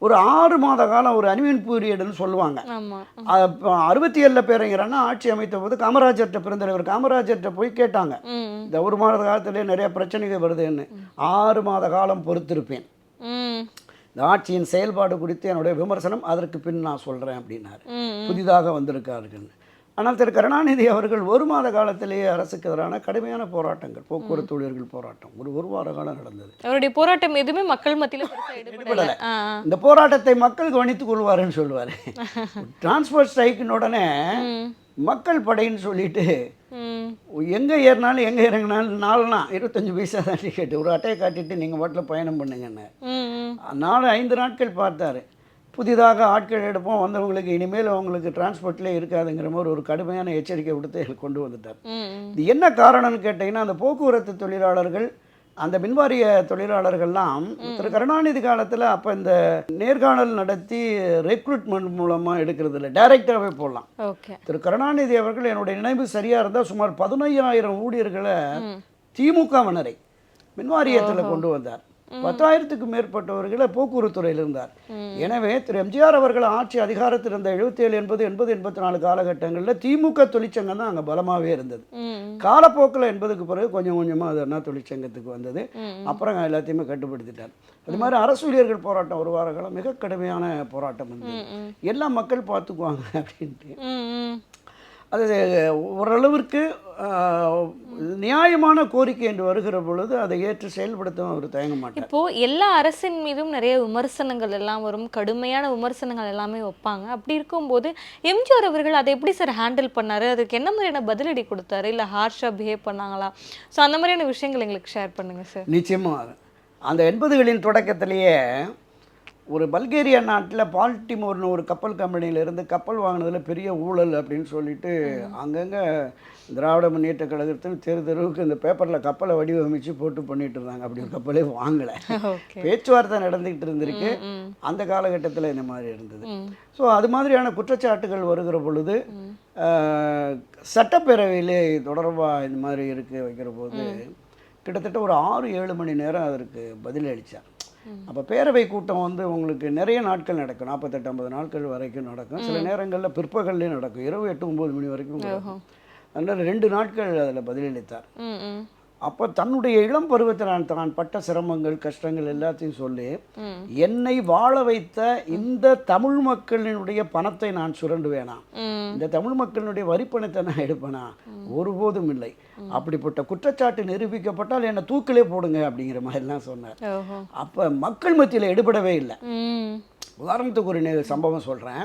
ஒரு 6 மாத காலம் ஒரு அனிமன் பீரியட்னு சொல்லுவாங்க. 67 பேரைங்கிறன்னா ஆட்சி அமைத்த போது காமராஜர்கிட்ட, பிறந்தவர் காமராஜர்கிட்ட போய் கேட்டாங்க, இந்த 1 மாத காலத்திலே நிறைய பிரச்சனைகள் வருதுன்னு. 6 மாத காலம் பொறுத்திருப்பேன், இந்த ஆட்சியின் செயல்பாடு குறித்து என்னுடைய விமர்சனம் அதற்கு பின் நான் சொல்கிறேன் அப்படின்னாரு. புதிதாக வந்திருக்கார்கள். ஆனால் திரு கருணாநிதி அவர்கள் 1 மாத காலத்திலேயே அரசுக்கு எதிரான கடுமையான போராட்டங்கள், போக்குவரத்து ஊழியர்கள் போராட்டம் ஒரு வார காலம் நடந்தது. அவருடைய போராட்டம் எதுவுமே மக்கள் மத்தியில் ஈடுபடலை. இந்த போராட்டத்தை மக்கள் கவனித்துக் கொள்வாருன்னு சொல்லுவார். டிரான்ஸ்போர்ட் ஸ்ட்ரைக்கின் உடனே மக்கள் படைன்னு சொல்லிட்டு எங்கே ஏறினாலும் எங்கே இறங்கினாலும் 25 பைசா தான் டிக்கெட்டு, ஒரு அட்டையை காட்டிட்டு நீங்கள் பாட்டில் பயணம் பண்ணுங்கன்னு 4-5 நாட்கள் பார்த்தாரு. புதிதாக ஆட்கள் எடுப்போம், வந்தவங்களுக்கு இனிமேல் அவங்களுக்கு டிரான்ஸ்போர்ட்லேயே இருக்காதுங்கிற மாதிரி ஒரு கடுமையான எச்சரிக்கை விடுத்து கொண்டு வந்துட்டார். இது என்ன காரணம்னு கேட்டிங்கன்னா, அந்த போக்குவரத்து தொழிலாளர்கள், அந்த மின்வாரிய தொழிலாளர்கள்லாம் திரு கருணாநிதி காலத்தில் அப்போ இந்த நேர்காணல் நடத்தி ரெக்ரூட்மெண்ட் மூலமாக எடுக்கிறது இல்லை, டைரெக்டாகவே போடலாம். திரு கருணாநிதி அவர்கள், என்னுடைய நினைவு சரியாக இருந்தால், சுமார் 15,000 ஊழியர்களை திமுகவினரை மின்வாரியத்தில் கொண்டு வந்தார். 10,000க்கும் மேற்பட்டவர்களை போக்குவரத்துறையில் இருந்தார். எனவே திரு எம்ஜிஆர் அவர்கள் ஆட்சி அதிகாரத்தில் இருந்த 77, 80, 84 காலகட்டங்களில் திமுக தொழிற்சங்கம் தான் அங்கே பலமாகவே இருந்தது. காலப்போக்கில் 80க்கு பிறகு கொஞ்சம் கொஞ்சமாக அது அண்ணா தொழிற்சங்கத்துக்கு வந்தது. அப்புறம் எல்லாத்தையுமே கட்டுப்படுத்திட்டார். அது மாதிரி அரசு ஊழியர்கள் போராட்டம் ஒரு வார காலம் மிக கடுமையான போராட்டம் வந்து எல்லா மக்கள் பார்த்துக்குவாங்க அப்படின்ட்டு. அது ஓரளவிற்கு நியாயமான கோரிக்கை என்று வருகிற பொழுது அதை ஏற்று செயல்படுத்த அவர் தயங்க மாட்டார். இப்போ எல்லா அரசின் மீதும் நிறைய விமர்சனங்கள் எல்லாம் வரும், கடுமையான விமர்சனங்கள் எல்லாமே வைப்பாங்க. அப்படி இருக்கும்போது எம்ஜிஆர் அவர்கள் அதை எப்படி சார் ஹேண்டில் பண்ணாரு? அதுக்கு என்ன மாதிரியான பதிலடி கொடுத்தாரு? இல்லை ஹார்ஷா பிஹேவ் பண்ணாங்களா? ஸோ அந்த மாதிரியான விஷயங்கள் எங்களுக்கு ஷேர் பண்ணுங்க சார். நிச்சயமாக அந்த 80களின் தொடக்கத்திலேயே ஒரு பல்கேரியா நாட்டில் பால்டிமோர்னு ஒரு கப்பல் கம்பெனியிலேருந்து கப்பல் வாங்கினதில் பெரிய ஊழல் அப்படின்னு சொல்லிட்டு அங்கங்கே திராவிட முன்னேற்ற கழகத்தின் தெருவுக்கு இந்த பேப்பரில் கப்பலை வடிவமைச்சு போட்டு பண்ணிட்டு இருந்தாங்க. அப்படி ஒரு கப்பலே வாங்கலை. பேச்சுவார்த்தை நடந்துக்கிட்டு இருந்திருக்கு. அந்த காலகட்டத்தில் இந்த மாதிரி இருந்தது. ஸோ அது மாதிரியான குற்றச்சாட்டுகள் வருகிற பொழுது சட்டப்பேரவையிலே தொடர்பாக இந்த மாதிரி வைக்கிற போது கிட்டத்தட்ட ஒரு 6-7 மணி நேரம் அதற்கு பதில் அளித்தார். அப்போ பேரவை கூட்டம் வந்து உங்களுக்கு நிறைய நாட்கள் நடக்கும், 48-50 நாட்கள் வரைக்கும் நடக்கும். சில நேரங்களில் பிற்பகல்லையும் நடக்கும், இரவு 8-9 மணி வரைக்கும் நடக்கும். அதனால் 2 நாட்கள் அதில் பதிலளித்தார். அப்போ தன்னுடைய இளம் பருவத்தில் தான் பட்ட சிரமங்கள், கஷ்டங்கள் எல்லாத்தையும் சொல்லி, என்னை வாழ வைத்த இந்த தமிழ் மக்களினுடைய பணத்தை நான் சுரண்டுவேனா, இந்த தமிழ் மக்களினுடைய வரிப்பணத்தை நான் எடுப்பேனா? ஒருபோதும் இல்லை. அப்படிப்பட்ட குற்றச்சாட்டு நிரூபிக்கப்பட்டால் என்னை தூக்கிலே போடுங்க அப்படிங்கிற மாதிரிலாம் சொன்னார். அப்போ மக்கள் மத்தியில் எடுபடவே இல்லை. உதாரணத்துக்கு ஒரு சம்பவம் சொல்கிறேன்.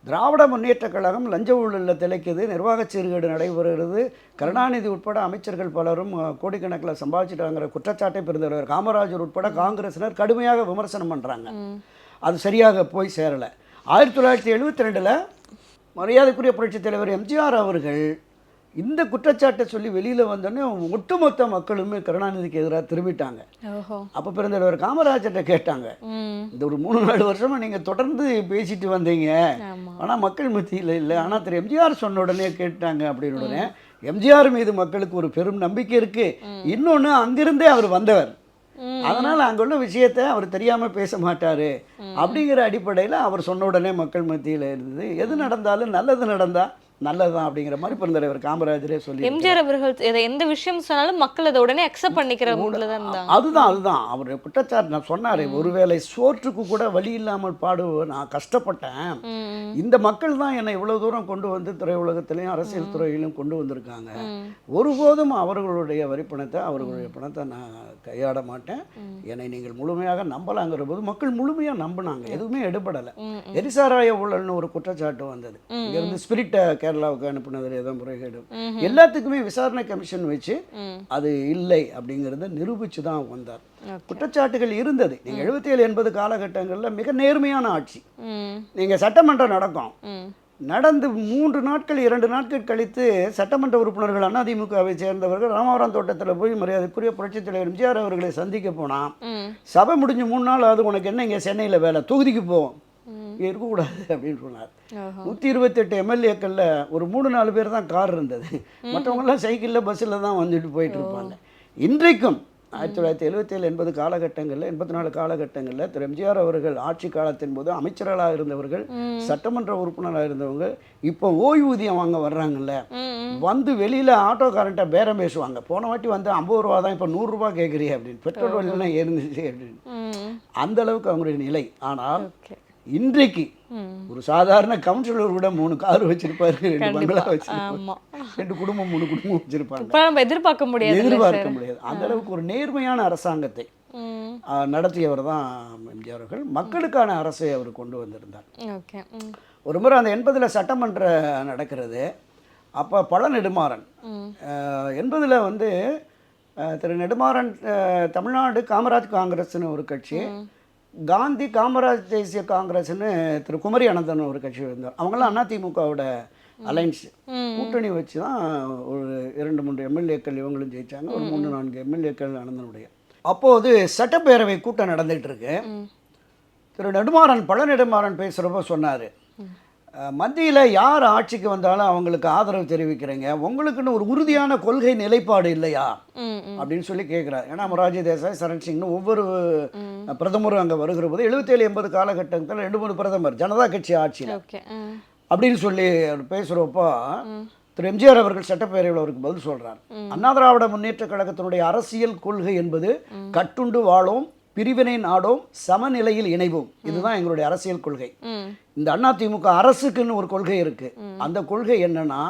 திராவிட முன்னேற்ற கழகம் லஞ்ச ஊழலில் திளைக்குது, நிர்வாக சீர்கேடு நடைபெறுகிறது, கருணாநிதி உட்பட அமைச்சர்கள் பலரும் கோடிக்கணக்கில் சம்பாதிச்சிட்டாங்கிற குற்றச்சாட்டை பெருந்தவர் காமராஜர் உட்பட காங்கிரசினர் கடுமையாக விமர்சனம் பண்ணுறாங்க. அது சரியாக போய் சேரலை. 1972 மரியாதைக்குரிய புரட்சித் தலைவர் எம்ஜிஆர் அவர்கள் இந்த குற்றச்சாட்டை சொல்லி வெளியில் வந்தோடனே ஒட்டுமொத்த மக்களுமே கருணாநிதிக்கு எதிராக திரும்பிட்டாங்க. அப்போ பிறந்தவர் காமராஜர்கிட்ட கேட்டாங்க, இந்த ஒரு 3-4 வருஷமாக நீங்கள் தொடர்ந்து பேசிட்டு வந்தீங்க, ஆனால் மக்கள் மத்தியில் இல்லை, ஆனால் திரு எம்ஜிஆர் சொன்ன உடனே கேட்டாங்க அப்படின்னு. உடனே எம்ஜிஆர் மீது மக்களுக்கு ஒரு பெரும் நம்பிக்கை இருக்குது. இன்னொன்று, அங்கிருந்தே அவர் வந்தவர், அதனால் அங்குள்ள விஷயத்தை அவர் தெரியாமல் பேச மாட்டார் அப்படிங்கிற அடிப்படையில் அவர் சொன்ன உடனே மக்கள் மத்தியில் இருந்தது. எது நடந்தாலும் நல்லது நடந்தால் நல்லதுதான் அப்படிங்கிற மாதிரி பிறந்தவர் காமராஜரே சொல்லி. எம்ஜிஆர் அவர்கள் எந்த விஷயம் சொன்னாலும் மக்கள் அதை உடனே அக்செப்ட் பண்ணிக்கிற மூடில் தான் இருந்தாங்க. அதுதான் அவர் குற்றச்சாட்டு. நான் சொன்னார், ஒருவேளை சோற்றுக்கு கூட வழி இல்லாமல் பாடுவோம், நான் கஷ்டப்பட்டேன், இந்த மக்கள் தான் என்னை இவ்வளவு தூரம் கொண்டு வந்து திரையுலகத்திலையும் அரசியல் துறையிலும் கொண்டு வந்திருக்காங்க, ஒருபோதும் அவர்களுடைய வரிப்பணத்தை அவர்களுடைய பணத்தை நான் கையாட மாட்டேன், என்னை நீங்கள் முழுமையாக நம்பலாங்கிற போது மக்கள் முழுமையாக நம்பினாங்க. எதுவுமே எடுபடலை. எரிசாராய ஊழல்னு ஒரு குற்றச்சாட்டு வந்தது. இங்கிருந்து ஸ்பிரிட்டை கேரளாவுக்கு அனுப்பினதில் ஏதோ முறைகேடு, எல்லாத்துக்குமே விசாரணை கமிஷன் வச்சு அது இல்லை அப்படிங்கிறத நிரூபிச்சு தான் வந்தார். குற்றச்சாட்டுகள் இருந்தது. நீங்க 77-80 காலகட்டங்களில் மிக நேர்மையான ஆட்சி. நீங்க சட்டமன்றம் நடக்கும், நடந்து 3 நாட்கள் 2 நாட்கள் கழித்து சட்டமன்ற உறுப்பினர்கள் அதிமுகவை சேர்ந்தவர்கள் ராமவரம் தோட்டத்தில் போய் மரியாதைக்குரிய புரட்சித் தலைவர் எம்ஜிஆர் அவர்களை சந்திக்க போனா, சபை முடிஞ்சு 3 நாள் ஆகுது, உனக்கு என்ன இங்கே சென்னையில் வேலை, தொகுதிக்கு போவோம், இங்கே இருக்கக்கூடாது அப்படின்னு சொன்னார். 128 எம்எல்ஏக்களில் ஒரு 3-4 பேர் தான் கார் இருந்தது, மற்றவங்கெல்லாம் சைக்கிளில் பஸ்ஸில் தான் வந்துட்டு போயிட்டு இருப்பாங்க. இன்றைக்கும் 1977-80 காலகட்டங்களில் 84 காலகட்டங்களில் திரு எம்ஜிஆர் அவர்கள் ஆட்சி காலத்தின் போது அமைச்சர்களாக இருந்தவர்கள், சட்டமன்ற உறுப்பினராக இருந்தவங்க இப்போ ஓய்வூதியம் வாங்க வர்றாங்கல்ல, வந்து வெளியில் ஆட்டோக்காரன்ட்ட பேரம் பேசுவாங்க, போன வாட்டி வந்து 50 ரூபா தான், இப்போ 100 ரூபா கேட்குறீ அப்படின்னு, பெட்ரோல் விலைலாம் ஏறிச்சு அப்படின்னு. அந்த அளவுக்கு அவங்களுடைய நிலை. ஆனால் இன்றைக்கு ஒரு சாதாரண கவுன்சிலர் கூட 3 கார் வச்சிருப்பாரு, 2 பங்களா வச்சிருப்பாங்க, 2 குடும்பம் 3 குடும்பம் வச்சிருப்பாங்க. எதிர்பார்க்க முடியாது. அந்த அளவுக்கு ஒரு நேர்மையான அரசாங்கத்தை நடத்தியவர் தான் எம்ஜிஆர் அவர்கள். மக்களுக்கான அரசை அவர் கொண்டு வந்திருந்தார். ஒரு முறை அந்த 80 சட்டமன்ற நடக்கிறது. அப்போ பழ நெடுமாறன் 80 வந்து திரு நெடுமாறன் தமிழ்நாடு காமராஜ் காங்கிரஸ்னு ஒரு கட்சி, காந்தி காமராஜ் தேசிய காங்கிரஸ்னு திரு குமரி அனந்தன் ஒரு கட்சி இருந்தார். அவங்களாம் அதிமுகவோட அலைன்ஸ் கூட்டணி வச்சு தான் ஒரு 2-3 எம்எல்ஏக்கள் இவங்களும் ஜெயிச்சாங்க. ஒரு 3-4 எம்எல்ஏக்கள் அனந்தனுடைய. அப்போது சட்டப்பேரவை கூட்டம் நடந்துகிட்டு இருக்கு. திரு பழநெடுமாறன் பேசுகிறப்போ சொன்னார், மத்தியில் யார் ஆட்சிக்கு வந்தாலும் அவங்களுக்கு ஆதரவு தெரிவிக்கிறீங்க, உங்களுக்குன்னு ஒரு உறுதியான கொள்கை நிலைப்பாடு இல்லையா அப்படின்னு சொல்லி கேட்குறாரு. ஏன்னா மொரார்ஜி தேசாய், சரண் சிங்னு ஒவ்வொரு பிரதமரும் அங்கே வருகிற போது 77-80 காலகட்டத்தில் 2-3 பிரதமர் ஜனதா கட்சி ஆட்சியில் அப்படின்னு சொல்லி பேசுகிறப்போ திரு எம்ஜிஆர் அவர்கள் சட்டப்பேரவையில் அவருக்கு பதில் சொல்கிறார். அண்ணா திராவிட முன்னேற்ற கழகத்தினுடைய அரசியல் கொள்கை என்பது கட்டுண்டு வாழோம், பிரிவினை நாடோம், சமநிலையில் இணைவோம். இதுதான் எங்களுடைய அரசியல் கொள்கை. இந்த அதிமுக அரசுக்குன்னு ஒரு கொள்கை இருக்கு. அந்த கொள்கை என்னன்னா,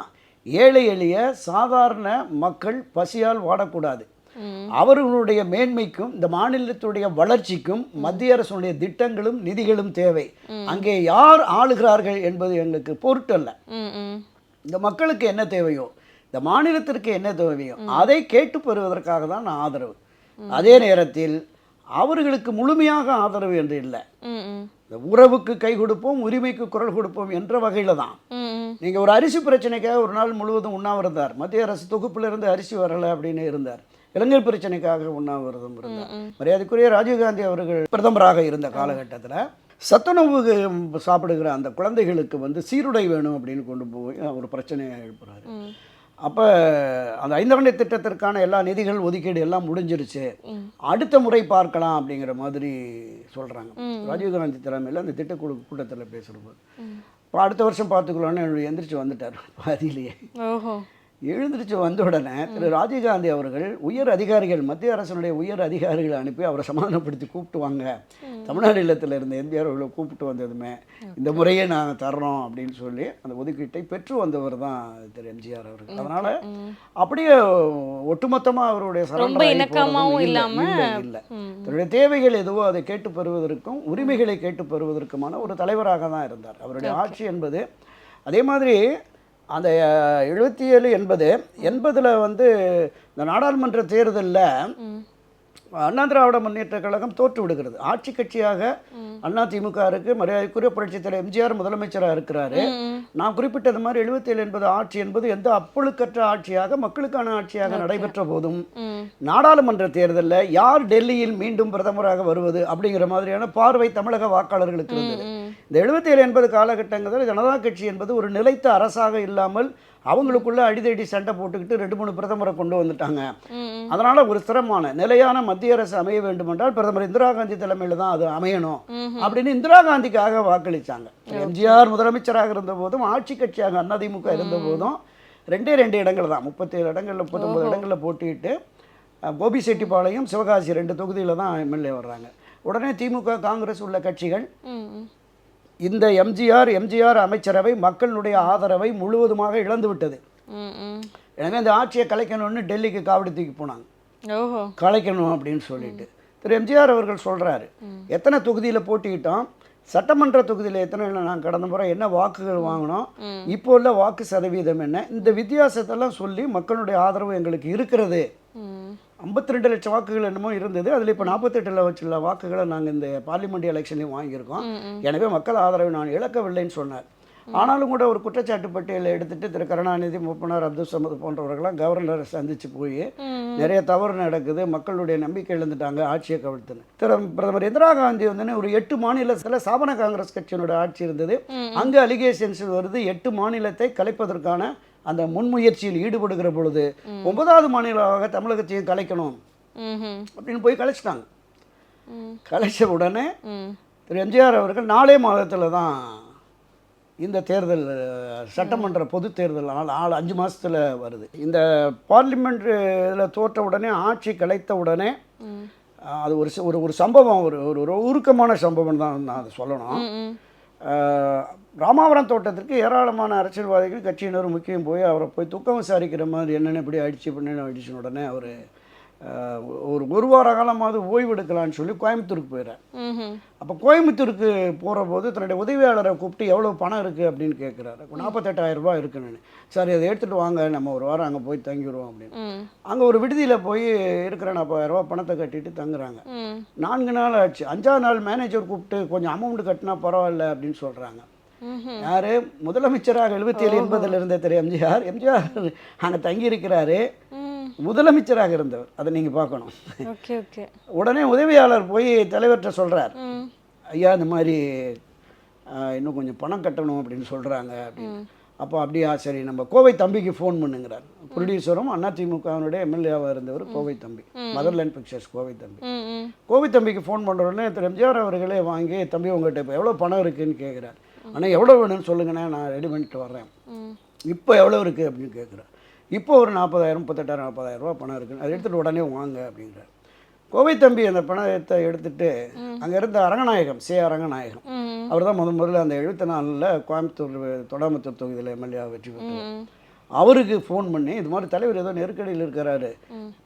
ஏழை எளிய சாதாரண மக்கள் பசியால் வாடக்கூடாது. அவர்களுடைய மேன்மைக்கும் இந்த மாநிலத்துடைய வளர்ச்சிக்கும் மத்திய அரசுடைய திட்டங்களும் நிதிகளும் தேவை. அங்கே யார் ஆளுகிறார்கள் என்பது எங்களுக்கு பொருட்டல்ல. இந்த மக்களுக்கு என்ன தேவையோ, இந்த மாநிலத்திற்கு என்ன தேவையோ அதை கேட்டு பெறுவதற்காக தான் நான் ஆதரவு. அதே நேரத்தில் அவர்களுக்கு முழுமையாக ஆதரவு என்று இல்லை. இந்த உறவுக்கு கை கொடுப்போம், உரிமைக்கு குரல் கொடுப்போம் என்ற வகையில தான். நீங்க ஒரு அரிசி பிரச்சனைக்காக ஒரு நாள் முழுவதும் உண்ணாவிரதார். மத்திய அரசு தொகுப்பிலிருந்து அரிசி வரலை அப்படின்னு இருந்தார். இளைஞர் பிரச்சனைக்காக உண்ணாவிரதம் இருந்தார். மரியாதைக்குரிய ராஜீவ்காந்தி அவர்கள் பிரதமராக இருந்த காலகட்டத்தில் சத்துணவு சாப்பிடுகிற அந்த குழந்தைகளுக்கு சீருடை வேணும் அப்படின்னு கொண்டு போய் ஒரு பிரச்சனையை எழுப்புறாரு. அப்போ அந்த 5 ஆண்டு திட்டத்திற்கான எல்லா நிதிகள் ஒதுக்கீடு எல்லாம் முடிஞ்சிருச்சு, அடுத்த முறை பார்க்கலாம் அப்படிங்கிற மாதிரி சொல்கிறாங்க. ராஜீவ்காந்தி தலைமையில் அந்த திட்டக்குழு கூட்டத்தில் பேசுகிறபோது இப்போ அடுத்த வருஷம் பார்த்துக்கலான்னு எந்திரிச்சு வந்துட்டார். பாதியிலேயே எழுந்திரிச்சு வந்த உடனே திரு ராஜீவ்காந்தி அவர்கள் உயர் அதிகாரிகள், மத்திய அரசினுடைய உயர் அதிகாரிகளை அனுப்பி அவரை சமாதானப்படுத்தி கூப்பிட்டு வாங்க, தமிழ்நாடு இல்லத்தில் இருந்த எம்ஜிஆர் அவர்களை கூப்பிட்டு வந்ததுமே இந்த முறையே நாங்கள் தர்றோம் அப்படின்னு சொல்லி அந்த ஒதுக்கீட்டை பெற்று வந்தவர் தான் திரு எம்ஜிஆர் அவர்கள். அதனால அப்படியே ஒட்டுமொத்தமாக அவருடைய இல்லை, தன்னுடைய தேவைகள் எதுவோ அதை கேட்டு பெறுவதற்கும் உரிமைகளை கேட்டு பெறுவதற்குமான ஒரு தலைவராக தான் இருந்தார். அவருடைய ஆட்சி என்பது அதே மாதிரி அந்த 77-80 இந்த நாடாளுமன்ற தேர்தலில் அண்ணா திராவிட முன்னேற்ற கழகம் தோற்று விடுகிறது. ஆட்சி கட்சியாக அதிமுக இருக்கு. மரியாதைக்குரிய புரட்சித் தலைவர் எம்ஜிஆர் முதலமைச்சராக இருக்கிறாரு. நான் குறிப்பிட்டது மாதிரி 77-80 ஆட்சி என்பது எந்த அப்பழுக்கற்ற ஆட்சியாக, மக்களுக்கான ஆட்சியாக நடைபெற்ற போதும் நாடாளுமன்ற தேர்தலில் யார் டெல்லியில் மீண்டும் பிரதமராக வருவது அப்படிங்கிற மாதிரியான பார்வை தமிழக வாக்காளர்களுக்கு இருந்தது. இந்த 77-80 காலகட்டங்களில் ஜனதா கட்சி என்பது ஒரு நிலைத்த அரசாக இல்லாமல் அவங்களுக்குள்ள அடிதடி சண்டை போட்டுக்கிட்டு 2-3 பிரதமரை கொண்டு வந்துட்டாங்க. அதனால ஒரு ஸ்திரமான நிலையான மத்திய அரசு அமைய வேண்டும் என்றால் பிரதமர் இந்திரா காந்தி தலைமையில் தான் அது அமையணும் அப்படின்னு இந்திரா காந்திக்காக வாக்களித்தாங்க. எம்ஜிஆர் முதலமைச்சராக இருந்த போதும் ஆட்சி கட்சியாக அதிமுக இருந்த போதும் 2 இடங்கள் தான், 37 இடங்களில் 39 இடங்களில் போட்டிட்டு கோபிசெட்டிப்பாளையம், சிவகாசி 2 தொகுதியில் தான் எம்எல்ஏ வர்றாங்க. உடனே திமுக காங்கிரஸ் உள்ள கட்சிகள் இந்த எம்ஜிஆர் அமைச்சரவை மக்களுடைய ஆதரவை முழுவதுமாக இழந்து விட்டது. எனவே இந்த ஆட்சியை கலைக்கணும்னு டெல்லிக்கு காவடி தூக்கி போனாங்க. கலைக்கணும் அப்படின்னு சொல்லிட்டு திரு எம்ஜிஆர் அவர்கள் சொல்றாரு, எத்தனை தொகுதியில் போட்டிக்கிட்டோம், சட்டமன்ற தொகுதியில் எத்தனை, நான் கடந்த முறை என்ன வாக்குகள் வாங்கினோம், இப்போ உள்ள வாக்கு சதவீதம் என்ன, இந்த வித்தியாசத்தெல்லாம் சொல்லி மக்களுடைய ஆதரவு எங்களுக்கு இருக்கிறது. 52 லட்சம் வாக்குகள் என்னமோ இருந்தது, அதில் இப்போ 48 லட்சம் வாக்குகளை நாங்கள் இந்த பார்லிமெண்ட் எலெக்ஷன்லையும் வாங்கியிருக்கோம். எனவே மக்கள் ஆதரவை நான் இழக்கவில்லைன்னு சொன்னார். ஆனாலும் கூட ஒரு குற்றச்சாட்டு பட்டியலை எடுத்துட்டு திரு கருணாநிதி, மூப்பனார் அப்துல் சமத் போன்றவர்களாம் கவர்னரை சந்திச்சு போய் நிறைய தவறு நடக்குது, மக்களுடைய நம்பிக்கை இழந்துட்டாங்க, ஆட்சியை கவிழ்த்துன்னு. பிரதமர் இந்திரா காந்தி ஒரு 8 மாநிலத்தில் சாபன காங்கிரஸ் கட்சியினோட ஆட்சி இருந்தது. அங்கே அலிகேஷன்ஸ் வருது. 8 மாநிலத்தை கலைப்பதற்கான அந்த முன்முயற்சியில் ஈடுபடுகிற பொழுது 9வது மாநிலமாக தமிழகத்தையும் கலைக்கணும் அப்படின்னு போய் கலைச்சிட்டாங்க. கலைச்ச உடனே திரு எம்ஜிஆர் அவர்கள் 4 மாதத்தில் தான் இந்த தேர்தல், சட்டமன்ற பொது தேர்தல் 5 மாதத்தில் வருது. இந்த பார்லிமெண்ட் இதில் தோற்ற உடனே, ஆட்சி கலைத்த உடனே அது ஒரு சம்பவம், ஒரு உருக்கமான சம்பவம் தான் நான் அதை சொல்லணும். ராமாவரம் தோட்டத்திற்கு ஏராளமான அரசியல்வாதிகள், கட்சியினர் முக்கியம் போய் அவரை போய் துக்கம் விசாரிக்கிற மாதிரி என்னென்ன இப்படி அடிச்சு பண்ணு அடிச்சுன்னு உடனே அவர் ஒரு வார காலமாவது ஓய்வு எடுக்கலான்னு சொல்லி கோயம்புத்தூருக்கு போயிடுறேன். அப்போ கோயம்புத்தூருக்கு போகிற போது தன்னுடைய உதவியாளரை கூப்பிட்டு எவ்வளோ பணம் இருக்குது அப்படின்னு கேட்குறாரு. 48,000 ரூபாய் இருக்குன்னு. சரி, அதை எடுத்துகிட்டு வாங்க, நம்ம ஒரு வாரம் அங்கே போய் தங்கிடுவோம் அப்படின்னு. அங்கே ஒரு விடுதியில் போய் இருக்கிற 40,000 ரூபா பணத்தை கட்டிட்டு தங்குறாங்க. 4 நாள் ஆச்சு. 5ஆவது நாள் மேனேஜர் கூப்பிட்டு கொஞ்சம் அமௌண்ட் கட்டினா பரவாயில்ல அப்படின்னு சொல்கிறாங்க. யாரு முதலமைச்சராக 77-80 இருந்த திரு எம்ஜிஆர் அங்கே தங்கியிருக்கிறாரு. முதலமைச்சராக இருந்தவர், அதை நீங்கள் பார்க்கணும். உடனே உதவியாளர் போய் தலைவர்கிட்ட சொல்கிறார், ஐயா இந்த மாதிரி இன்னும் கொஞ்சம் பணம் கட்டணும் அப்படின்னு சொல்கிறாங்க அப்படின்னு. அப்போ அப்படியா, சரி நம்ம கோவை தம்பிக்கு ஃபோன் பண்ணுங்கிறார். ப்ரொடியூசரும் அதிமுகவினுடைய எம்எல்ஏவாக இருந்தவர் கோவை தம்பி, மதர்லேண்ட் பிக்சர்ஸ் கோவை தம்பி. கோவை தம்பிக்கு ஃபோன் பண்ணுற உடனே திரு எம்ஜிஆர் அவர்களே வாங்கி, தம்பி உங்கள்கிட்ட இப்போ எவ்வளோ பணம் இருக்குதுன்னு கேட்குறாரு. ஆனால் எவ்வளோ வேணும்னு சொல்லுங்கண்ணே, நான் ரெடி பண்ணிட்டு வர்றேன். இப்போ எவ்வளோ இருக்குது அப்படின்னு கேட்குறாரு. இப்போ ஒரு 40,000 38,000 40,000 ரூபா பணம் இருக்குன்னு, அதை எடுத்துகிட்டு உடனே வாங்க அப்படிங்கிறார். கோவை தம்பி அந்த பணத்தை எடுத்துகிட்டு அங்கே இருந்த அரங்கநாயகம் அரங்கநாயகம் அவர் தான் முதல்ல அந்த 74 கோயம்புத்தூர் தொடாமுத்தூர் தொகுதியில் எம்எல்ஏ வெற்றி பெற்றார். அவருக்கு ஃபோன் பண்ணி இது மாதிரி தலைவர் ஏதோ நெருக்கடியில் இருக்கிறாரு,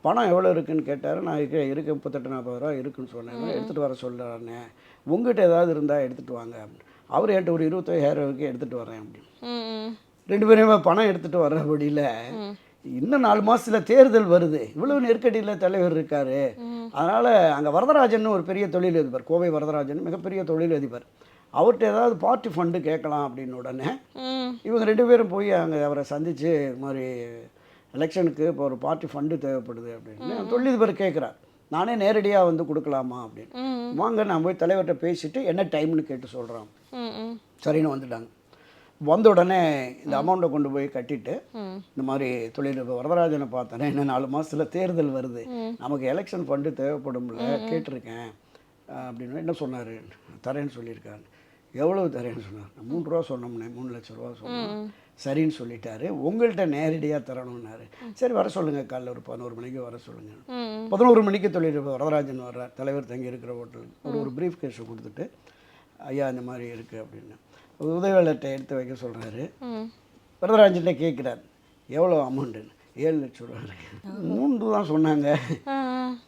பணம் எவ்வளோ இருக்குன்னு கேட்டார். நான் இருக்கு 38,40 ரூபா இருக்குன்னு சொன்னேன், எடுத்துகிட்டு வர சொல்கிறேன், உங்கள்கிட்ட ஏதாவது இருந்தால் எடுத்துகிட்டு வாங்க அப்படின்னு. அவர் என்கிட்ட ஒரு 25,000 ரூபாய்க்கு எடுத்துகிட்டு வரேன் அப்படின்னு. 2 பேருமே பணம் எடுத்துகிட்டு வர்றபடியில் இன்னும் 4 மாதத்தில் தேர்தல் வருது, இவ்வளவு நெருக்கடியில் தலைவர் இருக்கார். அதனால் அங்கே வரதராஜன் ஒரு பெரிய தொழிலதிபர், கோவை வரதராஜன் மிகப்பெரிய தொழிலதிபர், அவர்கிட்ட ஏதாவது பார்ட்டி ஃபண்டு கேட்கலாம் அப்படின்னு. உடனே இவங்க 2 பேரும் போய் அங்கே அவரை சந்தித்து இது மாதிரி எலெக்ஷனுக்கு இப்போ ஒரு பார்ட்டி ஃபண்டு தேவைப்படுது அப்படின்னு தொழிலதிபர் கேட்குறார். நானே நேரடியாக வந்து கொடுக்கலாமா அப்படின்னு. வாங்க, நான் போய் தலைவர்கிட்ட பேசிவிட்டு என்ன டைம்னு கேட்டு சொல்கிறோம். சரின்னு வந்துட்டாங்க. வந்த உடனே இந்த அமௌண்ட்டை கொண்டு போய் கட்டிட்டு, இந்த மாதிரி தொழிலதிபர் வரதராஜனை பார்த்தேன், இன்னும் 4 மாதத்தில் தேர்தல் வருது, நமக்கு எலெக்ஷன் ஃபண்டு தேவைப்படும்ல, கேட்டிருக்கேன் அப்படின்னு. என்ன சொன்னார், தரேன்னு சொல்லியிருக்காரு. எவ்வளவு தரேன்னு சொன்னார். 3 ரூபா சொன்னோம்னே, 3 லட்ச ரூபா சொன்னோம். சரின்னு சொல்லிட்டாரு. உங்கள்கிட்ட நேரடியாக தரணும்னாரு. சரி வர சொல்லுங்கள், காலைல ஒரு 11 மணிக்கு வர சொல்லுங்கள். 11 மணிக்கு தொழிலதிபர் வரதராஜன் வர்றார். தலைவர் தங்கி இருக்கிற ஹோட்டலுக்கு ஒரு ப்ரீஃப் கேஸை கொடுத்துட்டு, ஐயா இந்த மாதிரி இருக்குது அப்படின்னு உதவியாளர்கிட்ட எடுத்து வைக்க சொல்கிறாரு. வரதராஜன்கிட்ட கேட்குறார், எவ்வளோ அமௌண்ட்டுன்னு. 7 லட்சம் ரூபா இருக்கு. 3 தான் சொன்னாங்க.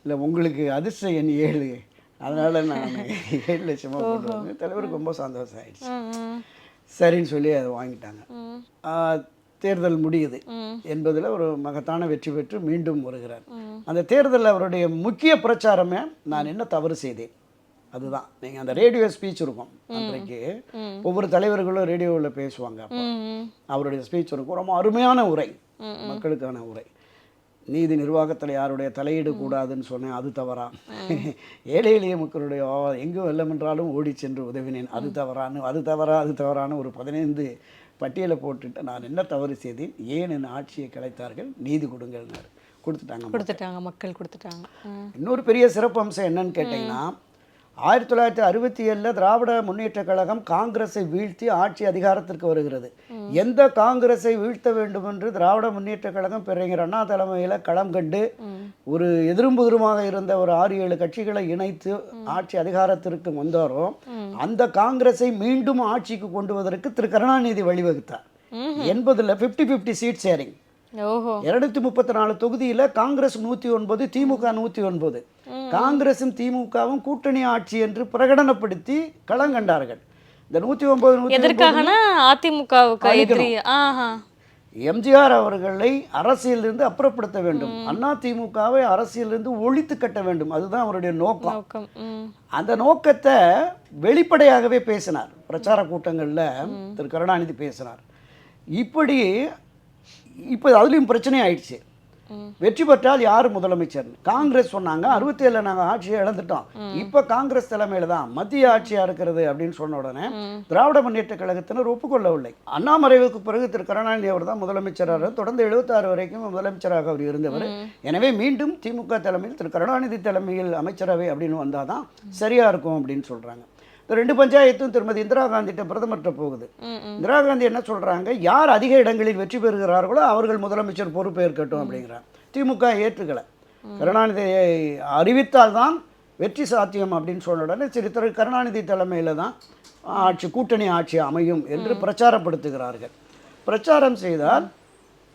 இல்லை உங்களுக்கு அதிர்ஷ்ட எண் 7, அதனால் நான் 7 லட்சமாக போடுவாங்க. தலைவருக்கு ரொம்ப சந்தோஷம் ஆயிடுச்சு. சரின்னு சொல்லி அதை வாங்கிட்டாங்க. தேர்தல் முடியுது என்பதில் ஒரு மகத்தான வெற்றி பெற்று மீண்டும் வருகிறார். அந்த தேர்தலில் அவருடைய முக்கிய பிரச்சாரமே நான் என்ன தவறு செய்தேன், அதுதான். நீங்கள் அந்த ரேடியோ ஸ்பீச் இருக்கும் அன்றைக்கு, ஒவ்வொரு தலைவர்களும் ரேடியோவில் பேசுவாங்க. அப்போ அவருடைய ஸ்பீச் இருக்கும், ரொம்ப அருமையான உரை, மக்களுக்கான உரை. நீதி நிர்வாகத்தில் யாருடைய தலையீடு கூடாதுன்னு சொன்னேன், அது தவறா. ஏழை எளிய மக்களுடைய எங்கும் வெள்ளம் என்றாலும் ஓடி சென்று உதவினேன், அது தவறான்னு ஒரு 15 பட்டியலை போட்டுட்டு நான் என்ன தவறு செய்தேன், ஏன் என் ஆட்சியை கலைத்தார்கள், நீதி கொடுங்கள்னாரு. கொடுத்துட்டாங்க, மக்கள் கொடுத்துட்டாங்க. இன்னொரு பெரிய சிறப்பு அம்சம் என்னன்னு கேட்டிங்கன்னா, 1967 திராவிட முன்னேற்ற கழகம் காங்கிரஸை வீழ்த்தி ஆட்சி அதிகாரத்திற்கு வருகிறது. எந்த காங்கிரஸை வீழ்த்த வேண்டும் என்று திராவிட முன்னேற்ற கழகம் பேரறிஞர் அண்ணா தலைமையில் களம் கண்டு ஒரு எதிரும்புதிருமாக இருந்த ஒரு 6-7 கட்சிகளை இணைத்து ஆட்சி அதிகாரத்திற்கு வந்தாரோ, அந்த காங்கிரஸை மீண்டும் ஆட்சிக்கு கொண்டு வருவதற்கு திரு கருணாநிதி வழிவகுத்தார். 80ல் 50-50 சீட் ஷேரிங். 234 தொகுதியில் காங்கிரஸ் 109, திமுக 109. காங்கிரசும் திமுகவும் கூட்டணி ஆட்சி என்று பிரகடனப்படுத்தி களங்கண்டார்கள். இந்த 109 எதற்காகனா அதிமுகவுக்கு எதிரி எம்ஜிஆர் அவர்களை அரசியலிருந்து அப்புறப்படுத்த வேண்டும், அண்ணா திமுகவை அரசியலிருந்து ஒழித்து கட்ட வேண்டும், அதுதான் அவருடைய நோக்கம். அந்த நோக்கத்தை வெளிப்படையாகவே பேசினார். பிரச்சார கூட்டங்களில் திரு கருணாநிதி பேசினார். இப்போ அதுலேயும் பிரச்சனை ஆயிடுச்சு. வெற்றி பெற்றால் யார் முதலமைச்சர்? காங்கிரஸ் சொன்னாங்க 67 நாங்கள் ஆட்சியை இழந்துட்டோம், இப்போ காங்கிரஸ் தலைமையில் தான் மத்திய ஆட்சியாக இருக்கிறது அப்படின்னு சொன்ன உடனே திராவிட முன்னேற்ற கழகத்தினர் ஒப்புக்கொள்ளவில்லை. அண்ணா மறைவுக்கு பிறகு திரு கருணாநிதி அவர் தான் முதலமைச்சராக தொடர்ந்து 76 வரைக்கும் முதலமைச்சராக அவர் இருந்தவர். எனவே மீண்டும் திமுக தலைமையில் திரு கருணாநிதி தலைமையில் அமைச்சரவை அப்படின்னு வந்தால் தான் சரியாக இருக்கும் அப்படின்னு சொல்கிறாங்க. இந்த 2 பஞ்சாயத்தும் திருமதி இந்திரா காந்திகிட்ட பிரதமர்கிட்ட போகுது. இந்திரா காந்தி என்ன சொல்கிறாங்க, யார் அதிக இடங்களில் வெற்றி பெறுகிறார்களோ அவர்கள் முதலமைச்சர் பொறுப்பேற்கட்டும் அப்படிங்கிறாங்க. திமுக ஏற்றுக்கலை. கருணாநிதியை அறிவித்தால்தான் வெற்றி சாத்தியம் அப்படின்னு சொன்ன உடனே சரி திரு கருணாநிதி தலைமையில் தான் கூட்டணி ஆட்சி அமையும் என்று பிரச்சாரப்படுத்துகிறார்கள். பிரச்சாரம் செய்தால்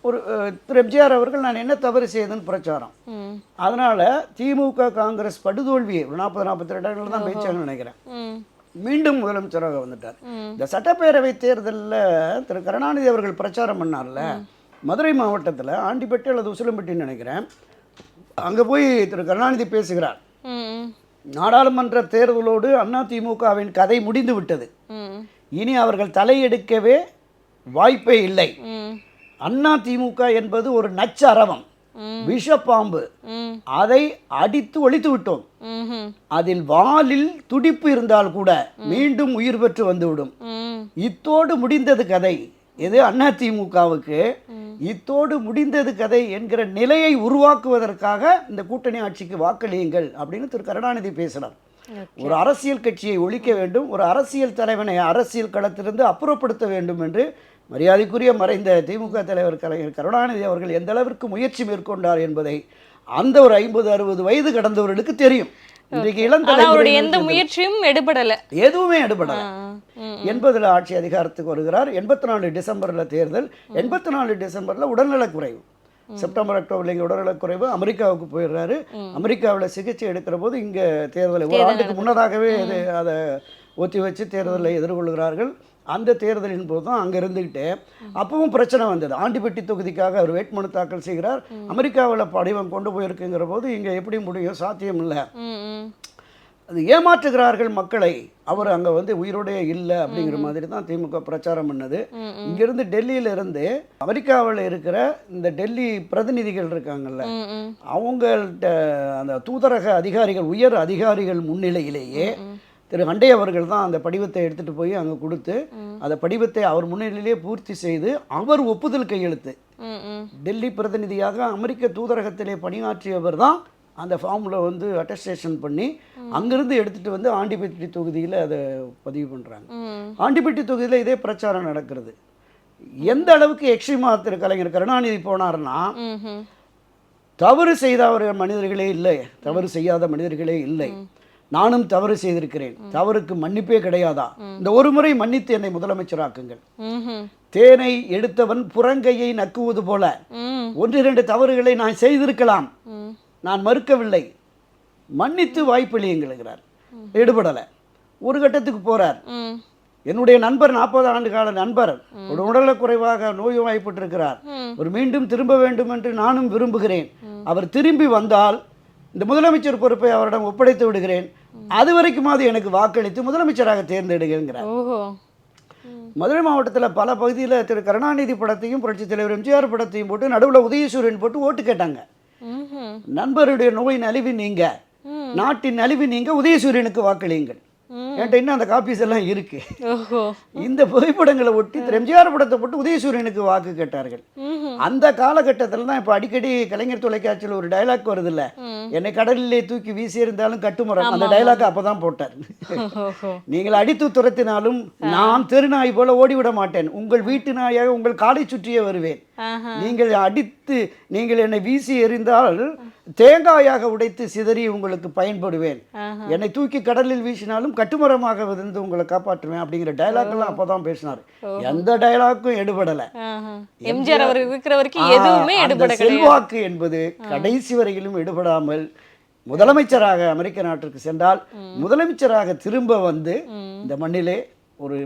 ஒரு திரு எம்ஜிஆர் அவர்கள் நான் என்ன தவறு செய்தேன்னு பிரச்சாரம். அதனால் திமுக காங்கிரஸ் படுதோல்வியை ஒரு 40-42 இடங்கள் தான் பேச்சாங்கன்னு நினைக்கிறேன். மீண்டும் முதலமைச்சராக வந்துட்டார். இந்த சட்டப்பேரவை தேர்தலில் திரு கருணாநிதி அவர்கள் பிரச்சாரம் பண்ணார்ல, மதுரை மாவட்டத்தில் ஆண்டிப்பட்டி அல்லது உசிலம்பட்டின்னு நினைக்கிறேன், அங்கே போய் திரு கருணாநிதி பேசுகிறார். நாடாளுமன்ற தேர்தலோடு அதிமுகவின் கதை முடிந்து விட்டது, இனி அவர்கள் தலையெடுக்கவே வாய்ப்பே இல்லை. அதிமுக என்பது ஒரு நச்சு அரவம், விஷப்பாம்பு, அதை அடித்து ஒழித்து விட்டோம். அதில் வாலில் துடிப்பு இருந்தால் கூட மீண்டும் உயிர் பெற்று வந்துவிடும். இத்தோடு முடிந்தது கதை. எது அதிமுகவுக்கு இத்தோடு முடிந்தது கதை என்கிற நிலையை உருவாக்குவதற்காக இந்த கூட்டணி ஆட்சிக்கு வாக்களியுங்கள் அப்படின்னு திரு கருணாநிதி பேசினார். ஒரு அரசியல் கட்சியை ஒழிக்க வேண்டும், ஒரு அரசியல் தலைவனை அரசியல் களத்திலிருந்து அப்புறப்படுத்த வேண்டும் என்று மரியாதைக்குரிய மறைந்த திமுக தலைவர் கலைஞர் கருணாநிதி அவர்கள் எந்த அளவிற்கு முயற்சி மேற்கொண்டார் என்பதை அந்த ஒரு 50-60 வயது கடந்தவர்களுக்கு தெரியும். இன்றைக்கு இளம் தலைமுறை எந்த முயற்சியும் எடுபடல, எதுவுமே எடுபடல. 80 ஆட்சி அதிகாரத்துக்கு வருகிறார். 84 டிசம்பரில் தேர்தல். 84 டிசம்பரில் உடல்நலக்குறைவு, செப்டம்பர் அக்டோபர்ல இங்கே உடல்நலக்குறைவு, அமெரிக்காவுக்கு போயிடுறாரு. அமெரிக்காவில் சிகிச்சை எடுக்கிற போது இங்கே தேர்தலை ஒரு ஆண்டுக்கு முன்னதாகவே அதை ஒத்தி வச்சு தேர்தலை எதிர்கொள்கிறார்கள். அந்த தேர்தலின் போது தான் அங்கே இருந்துக்கிட்டு அப்பவும் பிரச்சனை வந்தது. ஆண்டிப்பட்டி தொகுதிக்காக அவர் வேட்புமனு தாக்கல் செய்கிறார். அமெரிக்காவில் படிவம் கொண்டு போயிருக்குங்கிற போது இங்கே எப்படி முடியும், சாத்தியம் இல்லை. அது ஏமாற்றுகிறார்கள் மக்களை, அவர் அங்கே வந்து உயிரோடே இல்லை அப்படிங்கிற மாதிரி தான் திமுக பிரச்சாரம் பண்ணது. இங்கிருந்து டெல்லியிலிருந்து அமெரிக்காவில் இருக்கிற இந்த டெல்லி பிரதிநிதிகள் இருக்காங்கல்ல, அவங்கள்ட்ட அந்த தூதரக அதிகாரிகள், உயர் அதிகாரிகள் முன்னிலையிலேயே திரு ஹண்டே அவர்கள் தான் அந்த படிவத்தை எடுத்துகிட்டு போய் அங்கே கொடுத்து அந்த படிவத்தை அவர் முன்னிலையிலே பூர்த்தி செய்து அவர் ஒப்புதல் கையெழுத்து. டெல்லி பிரதிநிதியாக அமெரிக்க தூதரகத்திலே பணியாற்றியவர் தான் அந்த ஃபார்மில் வந்து அட்டஸ்டேஷன் பண்ணி அங்கேருந்து எடுத்துகிட்டு வந்து ஆண்டிப்பட்டி தொகுதியில் அதை பதிவு பண்ணுறாங்க. ஆண்டிப்பட்டி தொகுதியில் இதே பிரச்சாரம் நடக்கிறது. எந்த அளவுக்கு எக்ஸ்ட்ரீமா திரு கலைஞர் கருணாநிதி போனார்னா, தவறு செய்தவர்கள் மனிதர்களே இல்லை, தவறு செய்யாத மனிதர்களே இல்லை, நானும் தவறு செய்திருக்கிறேன், தவறுக்கு மன்னிப்பே கிடையாதா, இந்த ஒரு முறை மன்னித்து என்னை முதலமைச்சராக்குங்கள். தேனை எடுத்தவன் புறங்கையை நக்குவது போல 1-2 தவறுகளை நான் செய்திருக்கலாம், நான் மறுக்கவில்லை, மன்னித்து வாய்ப்பளியுங்கிறார். எடுபடலை. ஒரு கட்டத்துக்கு போறார். என்னுடைய நண்பர் 40 ஆண்டு கால நண்பர் ஒரு உடல்நலக்குறைவாக நோய்வாய்ப்பட்டிருக்கிறார், ஒரு மீண்டும் திரும்ப வேண்டும் என்று நானும் விரும்புகிறேன், அவர் திரும்பி வந்தால் இந்த முதலமைச்சர் பொறுப்பை அவரிடம் ஒப்படைத்து விடுகிறேன், அது வரைக்குமாவது எனக்கு வாக்களித்து முதலமைச்சராக தேர்ந்தெடுங்கிறார். மதுரை மாவட்டத்தில் பல பகுதியில் திரு கருணாநிதி படத்தையும் புரட்சித் தலைவர் எம்ஜிஆர் படத்தையும் போட்டு நடுவில் உதயசூரியன் போட்டு ஓட்டு கேட்டாங்க. நண்பருடைய நோய் நலிவு நீங்க, நாட்டின் நலிவு நீங்க, உதயசூரியனுக்கு வாக்களியுங்கள். என்கிட்ட இன்னும் அந்த காப்பீஸ் எல்லாம் இருக்கு. இந்த புகைப்படங்களை ஒட்டி திரு எம்ஜிஆர் படத்தை போட்டு உதயசூரியனுக்கு வாக்கு கேட்டார்கள். அந்த காலகட்டத்தில் தான் இப்போ அடிக்கடி கலைஞர் தொலைக்காட்சியில் ஒரு டைலாக் வருது இல்ல, என்னை கடலிலே தூக்கி வீசி இருந்தாலும் கட்டுமரம், அந்த டைலாக் அப்பதான் போட்டார். நீங்கள் அடித்து துரத்தினாலும் நான் தெருநாய் போல ஓடிவிட மாட்டேன், உங்கள் வீட்டு நாயாக உங்கள் காலை சுற்றியே வருவேன், நீங்கள் அடித்து நீங்கள் என்னை வீசி எறிந்தால் தேங்காயாக உடைத்து சிதறி உங்களுக்கு பயன்படுவேன், என்னை தூக்கி கடலில் வீசினாலும் கட்டுமரமாக விழுந்து உங்களை காப்பாற்றுவேன் அப்படிங்கிற டைலாக் எல்லாம் அப்பதான் பேசினார். எந்த டைலாக்கும் எடுபடல. எம்ஜிஆர் அவர் இருக்கிற வரைக்கும் எதுவுமே எடுபட கிடையாது. செல்வாக்கு என்பது கடைசி வரையிலும் எடுபடாமல் முதலமைச்சராக அமெரிக்க நாட்டிற்கு சென்றால் முதலமைச்சராக திரும்ப வந்து இந்த மண்ணிலே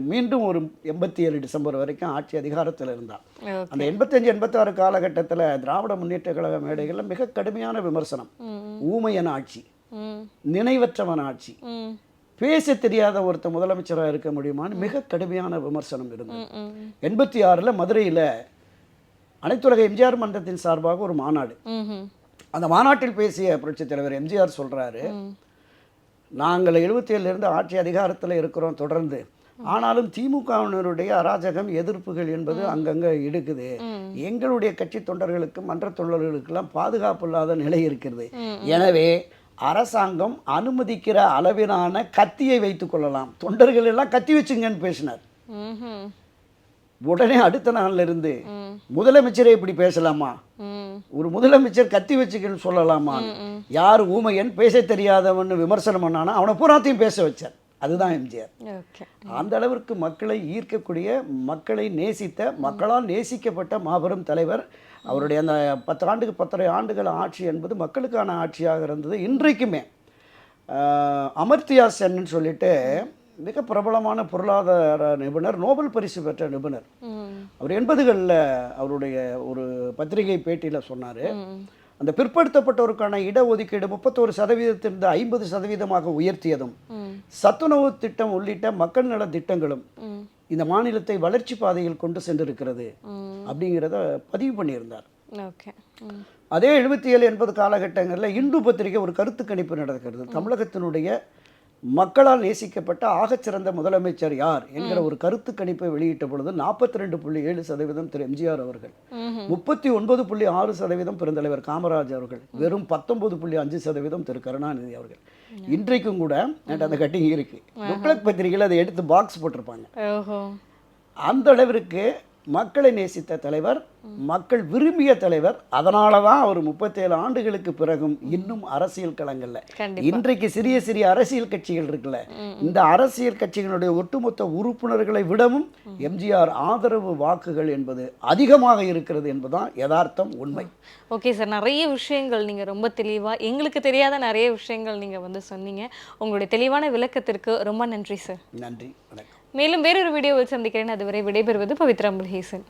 மீண்டும் ஒரு 87 டிசம்பர் வரைக்கும் ஆட்சி அதிகாரத்தில் இருந்தார். அந்த 85-86 காலகட்டத்தில் திராவிட முன்னேற்ற கழக மேடைகளில் மிக கடுமையான விமர்சனம். ஊமையன் ஆட்சி, நினைவற்றவன் ஆட்சி, பேச தெரியாத ஒருத்தர் முதலமைச்சராக இருக்க முடியுமான்னு மிக கடுமையான விமர்சனம் இருந்தது. 86 மதுரையில் அனைத்துலக எம்ஜிஆர் மன்றத்தின் சார்பாக ஒரு மாநாடு. அந்த மாநாட்டில் பேசிய புரட்சித் தலைவர் எம்ஜிஆர் சொல்றாரு, நாங்கள் 77 ஆட்சி அதிகாரத்தில் இருக்கிறோம் தொடர்ந்து, ஆனாலும் திமுகவினருடைய அராஜகம் எதிர்ப்புகள் என்பது அங்கங்க இருக்குது, எங்களுடைய கட்சி தொண்டர்களுக்கு மன்ற தொண்டர்களுக்கெல்லாம் பாதுகாப்பு இல்லாத நிலை இருக்கிறது, எனவே அரசாங்கம் அனுமதிக்கிற அளவிலான கத்தியை வைத்துக் கொள்ளலாம், தொண்டர்கள் எல்லாம் கத்தி வச்சுங்கன்னு பேசினார். உடனே அடுத்த நாள்ல இருந்து முதலமைச்சரே இப்படி பேசலாமா, ஒரு முதலமைச்சர் கத்தி வச்சுக்கன்னு சொல்லலாமா, யார் ஊமையன் பேச தெரியாதவன் விமர்சனம் பண்ணானா அவனை பூராத்தையும் பேச வச்சார். அதுதான் எம்ஜிஆர். ஓகே. அந்த அளவிற்கு மக்களை ஈர்க்கக்கூடிய, மக்களை நேசித்த, மக்களால் நேசிக்கப்பட்ட மாபெரும் தலைவர். அவருடைய அந்த 10 ஆண்டுக்கு 10.5 ஆண்டுகள் ஆட்சி என்பது மக்களுக்கான ஆட்சியாக இருந்தது. இன்றைக்குமே அமர்த்தியா சென்னு சொல்லிட்டு மிக பிரபலமான பொருளாதார நிபுணர், நோபல் பரிசு பெற்ற நிபுணர். அவர் 80களில் அவருடைய ஒரு பத்திரிகை பேட்டியில் சொன்னார், அந்த பிற்படுத்தப்பட்டோருக்கான இடஒதுக்கீடு 31% 50% உயர்த்தியதும், சத்துணவு திட்டம் உள்ளிட்ட மக்கள் நல திட்டங்களும் இந்த மாநிலத்தை வளர்ச்சி பாதையில் கொண்டு சென்றிருக்கிறது அப்படிங்கிறத பதிவு பண்ணியிருந்தார். அதே 77-80 காலகட்டங்களில் இந்து பத்திரிகை ஒரு கருத்து கணிப்பு நடக்கிறது. தமிழகத்தினுடைய மக்களால் நேசிக்கப்பட்ட ஆகச்சிறந்த முதலமைச்சர் யார் என்கிற ஒரு கருத்து கணிப்பை வெளியிட்ட பொழுது 42.7% திரு எம்ஜிஆர் அவர்கள், 39.6% பெருந்தலைவர் காமராஜ் அவர்கள், வெறும் 19.5% திரு கருணாநிதி அவர்கள். இன்றைக்கும் கூட அந்த கட்டிங் இருக்கு, புக்லெட் பத்திரிகையில் அதை எடுத்து பாக்ஸ் போட்டிருப்பாங்க. அந்த அளவிற்கு மக்களை நேசித்த தலைவர், மக்கள் விரும்பிய தலைவர். அதனால தான் அவர் 37 ஆண்டுகளுக்கு பிறகும் இன்னும் அரசியல் களங்கள்ல, இன்றைக்கு சிறிய சிறிய அரசியல் கட்சிகள் இருக்குல்ல, இந்த அரசியல் கட்சிகளுடைய ஒட்டுமொத்த உறுப்பினர்களை விடவும் எம்ஜிஆர் ஆதரவு வாக்குகள் என்பது அதிகமாக இருக்கிறது என்பதுதான் யதார்த்தம், உண்மை. ஓகே சார், நிறைய விஷயங்கள் நீங்கள் ரொம்ப தெளிவாக, எங்களுக்கு தெரியாத நிறைய விஷயங்கள் நீங்கள் வந்து சொன்னீங்க. உங்களுடைய தெளிவான விளக்கத்திற்கு ரொம்ப நன்றி சார். நன்றி, வணக்கம். மேலும் வேறொரு வீடியோவில் சந்திக்கிறேன். அதுவரை விடைபெறுவது பவித்ரா முருகேசன்.